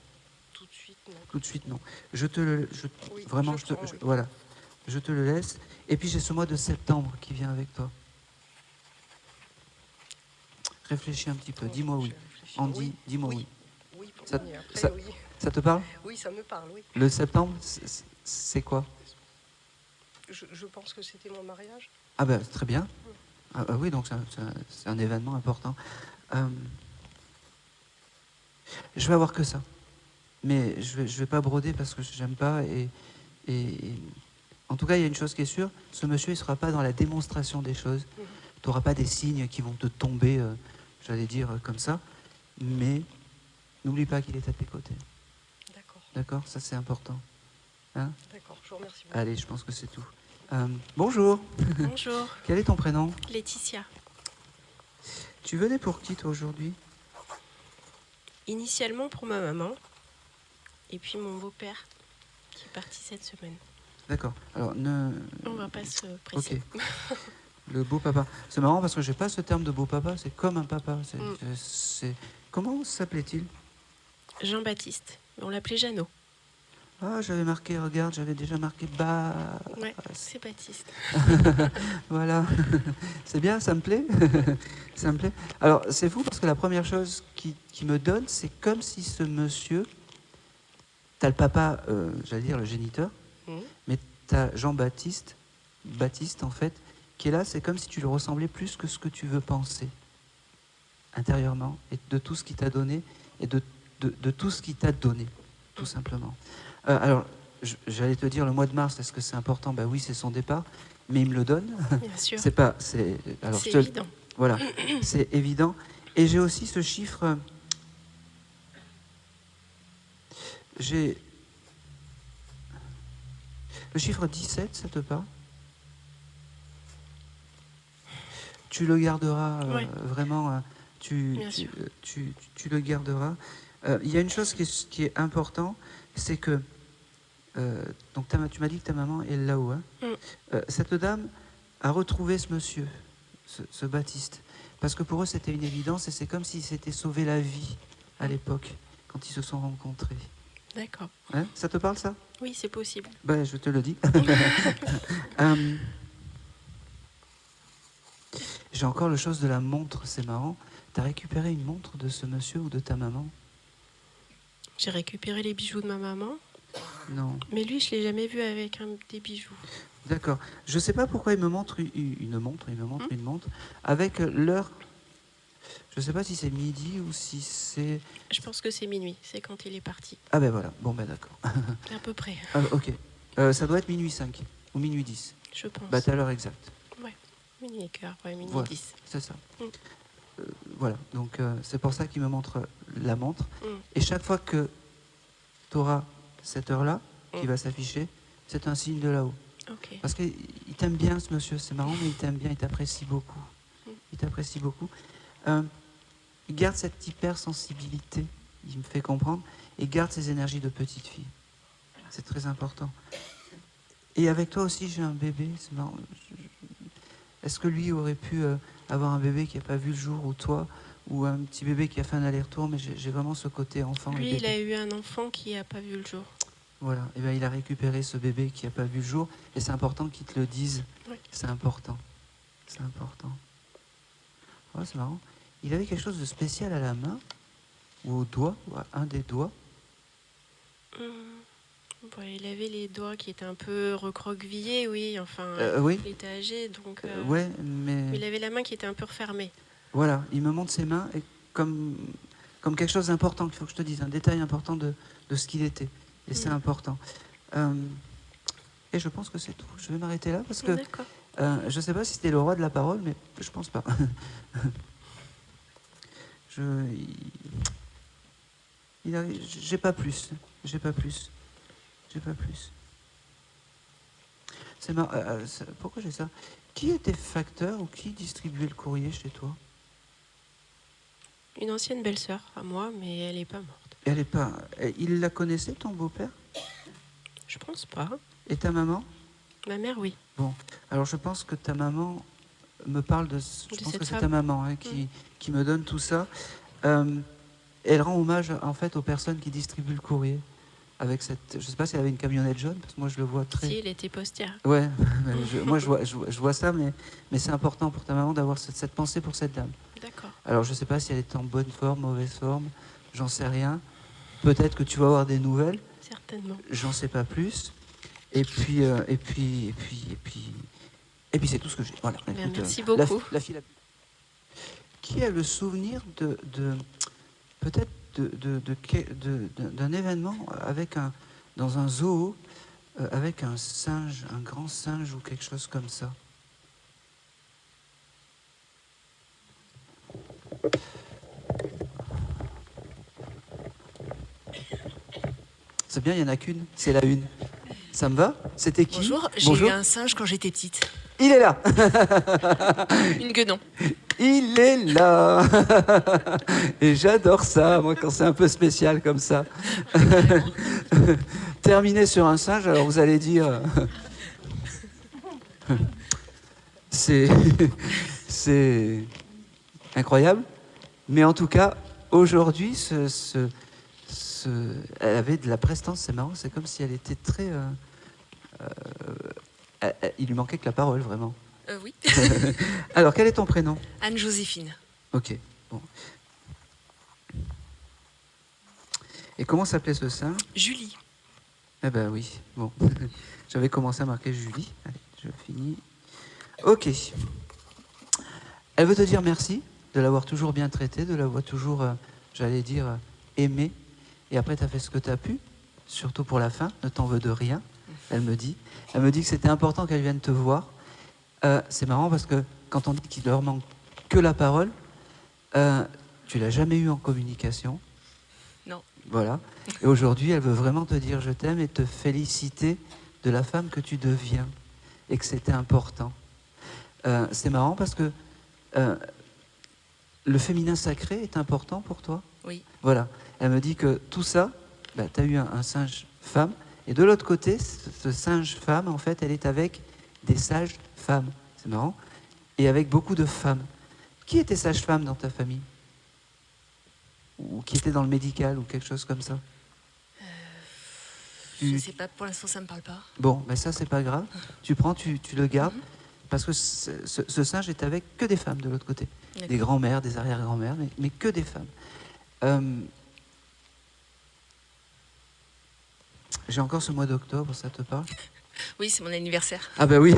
Tout de suite, non. Tout de suite, non. Je te le... Oui, vraiment, je prends, oui. voilà. Je te le laisse. Et puis, j'ai ce mois de septembre qui vient avec toi. Réfléchis un petit peu. Dis-moi oui. Andy, Oui. dis-moi oui. Oui, pour Ça- moi, après, ça- oui. Ça te parle? Oui, ça me parle, oui. Le septembre, c'est quoi? Je pense que c'était mon mariage. Ah ben, très bien. Ah oui, donc c'est un événement important. Je vais avoir que ça. Mais je vais pas broder parce que j'aime pas. Et en tout cas, il y a une chose qui est sûre, ce monsieur, il sera pas dans la démonstration des choses. Tu n'auras pas des signes qui vont te tomber, j'allais dire, comme ça. Mais n'oublie pas qu'il est à tes côtés. D'accord. D'accord? Ça, c'est important. Hein? D'accord, je vous remercie beaucoup. Allez, je pense que c'est tout. Bonjour. Bonjour, Quel est ton prénom? Laetitia. Tu venais pour qui, toi, aujourd'hui? Initialement pour ma maman et puis mon beau-père qui est parti cette semaine. D'accord. Alors, On va pas se Ok. presser. Le beau papa. C'est marrant parce que j'ai pas ce terme de beau papa. C'est comme un papa. Mm. Comment s'appelait-il? Jean-Baptiste, on l'appelait Jeannot. Ah, j'avais marqué, regarde, j'avais déjà marqué bas. Ouais, c'est Baptiste. Voilà. C'est bien, ça me plaît. Ça me plaît. Alors, c'est fou parce que la première chose qui me donne, c'est comme si ce monsieur, t'as le papa, j'allais dire le géniteur, Mhm. mais t'as Jean-Baptiste, Baptiste en fait, qui est là, c'est comme si tu lui ressemblais plus que ce que tu veux penser intérieurement, et de tout ce qu'il t'a donné, et de tout ce qu'il t'a donné, tout simplement. Alors, j'allais te dire le mois de mars, est-ce que c'est important? Ben oui, c'est son départ, mais il me le donne. Bien sûr, C'est pas, c'est, alors c'est je te- évident. voilà, c'est évident. Et j'ai aussi ce chiffre. J'ai le chiffre 17, ça te parle? Tu le garderas Ouais. vraiment. Bien sûr. Tu le garderas. Il y a une chose qui est important, c'est que donc tu m'as dit que ta maman est là-haut. Hein. Cette dame a retrouvé ce monsieur, ce Baptiste, parce que pour eux c'était une évidence et c'est comme s'il s'était sauvé la vie à l'époque quand ils se sont rencontrés. D'accord. Hein, ça te parle ça? Oui, c'est possible. Ben, je te le dis. J'ai encore le chose de la montre, c'est marrant. T'as récupéré une montre de ce monsieur ou de ta maman? J'ai récupéré les bijoux de ma maman, Non. mais lui, je l'ai jamais vu avec des bijoux. D'accord. Je sais pas pourquoi il me montre une montre, une montre avec l'heure. Je sais pas si c'est midi ou si c'est. Je pense que c'est minuit, c'est quand il est parti. Ah ben voilà, bon ben d'accord. À peu près, Ah, ok. Ça doit être minuit 5 ou minuit 10. je pense. Bah t'as l'heure exacte. Minuit et quart, ouais, minuit Voilà. 10. C'est ça. Mm. Voilà, donc c'est pour ça qu'il me montre la montre. Mm. Et chaque fois que tu auras cette heure-là qui Mm. va s'afficher, c'est un signe de là-haut. Ok. Parce qu'il t'aime bien ce monsieur, c'est marrant, mais il t'aime bien, il t'apprécie beaucoup. Mm. Il t'apprécie beaucoup. Il garde cette hypersensibilité, il me fait comprendre, et garde ses énergies de petite fille. C'est très important. Et avec toi aussi, j'ai un bébé, c'est marrant. Est-ce que lui aurait pu avoir un bébé qui n'a pas vu le jour, ou toi, ou un petit bébé qui a fait un aller-retour, mais j'ai vraiment ce côté enfant. Lui, et il bébé. a eu un enfant qui n'a pas vu le jour. Voilà, et bien il a récupéré ce bébé qui n'a pas vu le jour, et c'est important qu'il te le dise. Oui. C'est important. C'est important. Ouais, c'est marrant. Il avait quelque chose de spécial à la main, ou au doigt, ou à un des doigts. Ouais, il avait les doigts qui étaient un peu recroquevillés, oui. Enfin, Oui. il était âgé, donc. Ouais, Mais mais il avait la main qui était un peu refermée. voilà, il me montre ses mains et comme quelque chose d'important qu'il faut que je te dise, un détail important de ce qu'il était. Et c'est important. Et je pense que c'est tout. Je vais m'arrêter là parce que D'accord. je ne sais pas si c'était le roi de la parole, mais je pense pas. J'ai pas plus. J'ai pas plus. J'ai pas plus. C'est pourquoi j'ai ça? Qui était facteur ou qui distribuait le courrier chez toi? Une ancienne belle-sœur à moi, mais elle n'est pas morte. Elle est pas. Il la connaissait, ton beau-père? Je pense pas. Et ta maman? Ma mère, oui. Bon, alors je pense que ta maman me parle de. Je De pense cette que c'est femme. ta maman hein, qui me donne tout ça. Elle rend hommage en fait aux personnes qui distribuent le courrier. Avec cette. Je sais pas si elle avait une camionnette jaune, parce que moi je le vois très. Si, elle était postière. Ouais, moi je vois ça, mais c'est important pour ta maman d'avoir cette pensée pour cette dame. D'accord. Alors je ne sais pas si elle est en bonne forme, mauvaise forme, j'en sais rien. Peut-être que tu vas avoir des nouvelles, Certainement. j'en sais pas plus. Et puis c'est tout ce que j'ai. Voilà. Bien, Écoute, merci beaucoup. La fille qui a le souvenir peut-être d'un événement dans un zoo avec un singe, un grand singe ou quelque chose comme ça? C'est bien, il n'y en a qu'une, c'est la une. Ça me va? C'était qui? Bonjour, j'ai Bonjour. eu un singe quand j'étais petite. Il est là. Une guenon. Il est là. Et j'adore ça, moi, quand c'est un peu spécial comme ça. Terminer sur un singe, alors vous allez dire... c'est incroyable. Mais en tout cas, aujourd'hui, elle avait de la prestance, c'est marrant, c'est comme si elle était très... il lui manquait que la parole, vraiment. Oui. Alors, quel est ton prénom? Anne-Joséphine. Ok, bon. Et comment s'appelait ce singe? Julie. Eh ben oui, bon. J'avais commencé à marquer Julie. Allez, je finis. Ok. Elle veut te dire merci de l'avoir toujours bien traité, de l'avoir toujours, j'allais dire, aimé. Et après, tu as fait ce que tu as pu, surtout pour la fin, ne t'en veux de rien, elle me dit. Elle me dit que c'était important qu'elle vienne te voir. C'est marrant parce que quand on dit qu'il leur manque que la parole, tu l'as jamais eu en communication. Non. Voilà. Et aujourd'hui, elle veut vraiment te dire je t'aime et te féliciter de la femme que tu deviens et que c'était important. C'est marrant parce que le féminin sacré est important pour toi. Oui. Voilà. Elle me dit que tout ça, bah, tu as eu un singe femme et de l'autre côté, ce singe femme, en fait, elle est avec des sages femmes. C'est marrant. Et avec beaucoup de femmes. Qui était sage-femme dans ta famille? Ou qui était dans le médical ou quelque chose comme ça? Je sais pas, pour l'instant ça me parle pas. Bon, mais ça c'est pas grave. Tu prends, tu le gardes, parce que ce singe est avec que des femmes de l'autre côté. Des grands-mères, des arrière-grands-mères, mais que des femmes. J'ai encore ce mois d'octobre, ça te parle? Oui, c'est mon anniversaire. Ah ben oui.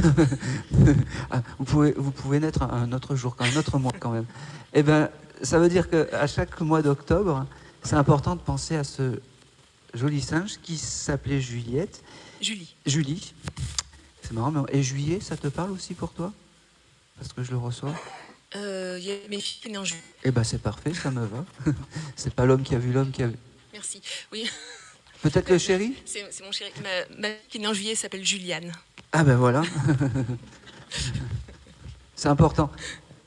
Ah, vous pouvez naître un autre jour, un autre mois quand même. Eh ben, ça veut dire qu'à chaque mois d'octobre, c'est important de penser à ce joli singe qui s'appelait Juliette. Julie. Julie. C'est marrant, mais... Et juillet, ça te parle aussi pour toi? Parce que je le reçois. Il y a mes filles qui sont nées en juillet. Eh ben c'est parfait, ça me va. C'est pas l'homme qui a vu l'homme qui a vu. Merci. Oui. Peut-être le chéri? C'est mon chéri. Ma fille qui est née en juillet s'appelle Juliane. Ah ben voilà. C'est important.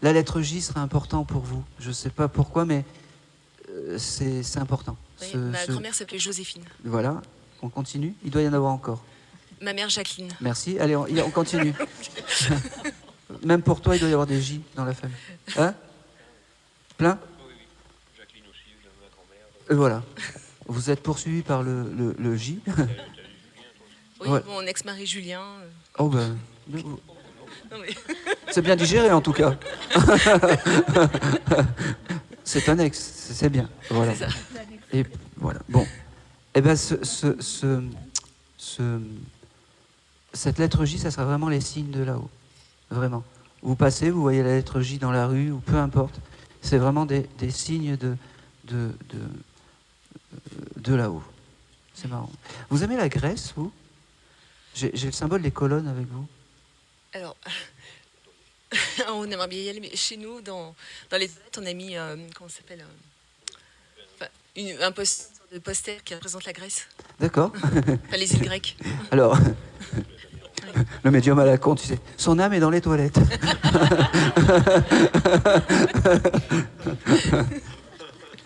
La lettre J sera important pour vous. Je sais pas pourquoi, mais c'est important. Oui, ma grand-mère s'appelait Joséphine. Voilà. On continue? Il doit y en avoir encore. Ma mère Jacqueline. Merci. Allez, on continue. Même pour toi, il doit y avoir des J dans la famille. Hein? Plein? Oui. Jacqueline aussi, ma grand-mère. Voilà. Vous êtes poursuivi par le J. Oui, ouais. Mon ex-mari Julien. Oh ben... Non, mais... C'est bien digéré en tout cas. C'est un ex, c'est bien. Voilà. C'est ça. Et voilà. Bon. Eh ben cette lettre J, ça sera vraiment les signes de là-haut. Vraiment. Vous passez, vous voyez la lettre J dans la rue, ou peu importe. C'est vraiment des signes de là-haut. C'est marrant. Vous aimez la Grèce, vous? J'ai le symbole des colonnes avec vous. Alors, on aimerait bien y aller, mais chez nous, dans les têtes, on a mis, comment ça s'appelle, un poster qui représente la Grèce. D'accord. Enfin, les îles grecques. Alors, le médium à la con, tu sais, son âme est dans les toilettes.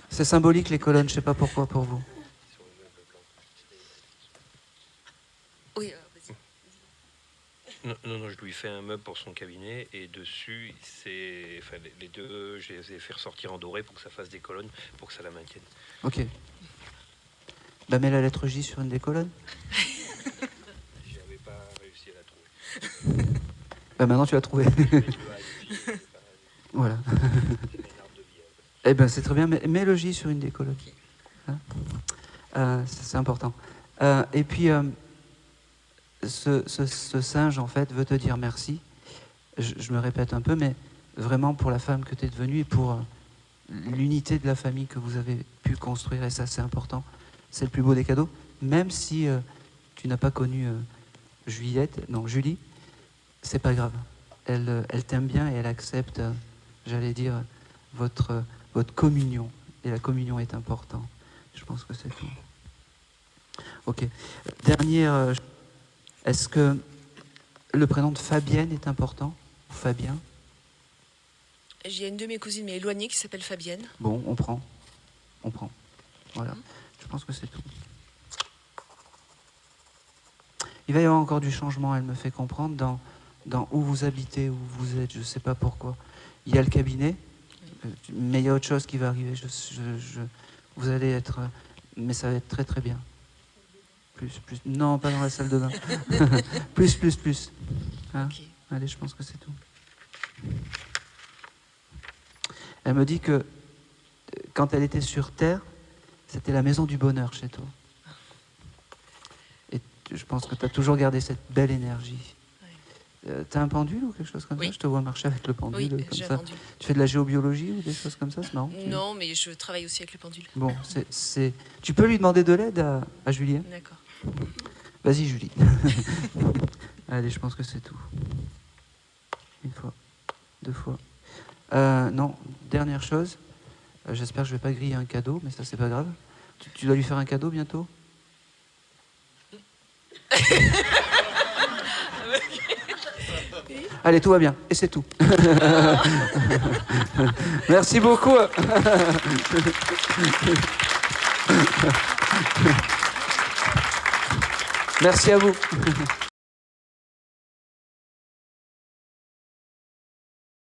C'est symbolique, les colonnes, je ne sais pas pourquoi pour vous. Oui, Non, je lui fais un meuble pour son cabinet et dessus, les deux, je les ai fait ressortir en doré pour que ça fasse des colonnes, pour que ça la maintienne. Ok. Bah, mets la lettre J sur une des colonnes. J'avais pas réussi à la trouver. Bah, maintenant tu l'as trouvée. Voilà. Eh ben c'est très bien, mets le J sur une des colonnes. Hein, c'est important. Et puis, ce singe, en fait, veut te dire merci. Je me répète un peu, mais vraiment pour la femme que tu es devenue et pour l'unité de la famille que vous avez pu construire, et ça, c'est important. C'est le plus beau des cadeaux. Même si tu n'as pas connu Julie, c'est pas grave. Elle t'aime bien et elle accepte, j'allais dire, votre communion. Et la communion est importante. Je pense que c'est tout. Ok. Dernière Est-ce que le prénom de Fabienne est important? Ou Fabien? J'ai une de mes cousines, mais éloignée, qui s'appelle Fabienne. Bon, on prend. Voilà. Je pense que c'est tout. Il va y avoir encore du changement, elle me fait comprendre, dans où vous habitez, où vous êtes, je ne sais pas pourquoi. Il y a le cabinet, mais il y a autre chose qui va arriver. Vous allez être... Mais ça va être très très bien. Plus. Non, pas dans la salle de bain. plus. Hein? Ok. Allez, je pense que c'est tout. Elle me dit que quand elle était sur Terre, c'était la maison du bonheur chez toi. Et je pense que tu as toujours gardé cette belle énergie. T'as un pendule ou quelque chose comme ça? Je te vois marcher avec le pendule. Oui, comme j'ai ça. un pendule. Tu fais de la géobiologie ou des choses comme ça? C'est marrant. Non, mais je travaille aussi avec le pendule. Bon, tu peux lui demander de l'aide à Julien? D'accord. Vas-y, Julie. Allez, je pense que c'est tout. Une fois, 2 fois. Non, dernière chose. J'espère que je vais pas griller un cadeau, mais ça, c'est pas grave. Tu dois lui faire un cadeau bientôt? Allez, tout va bien. Et c'est tout. Merci beaucoup. Merci à vous.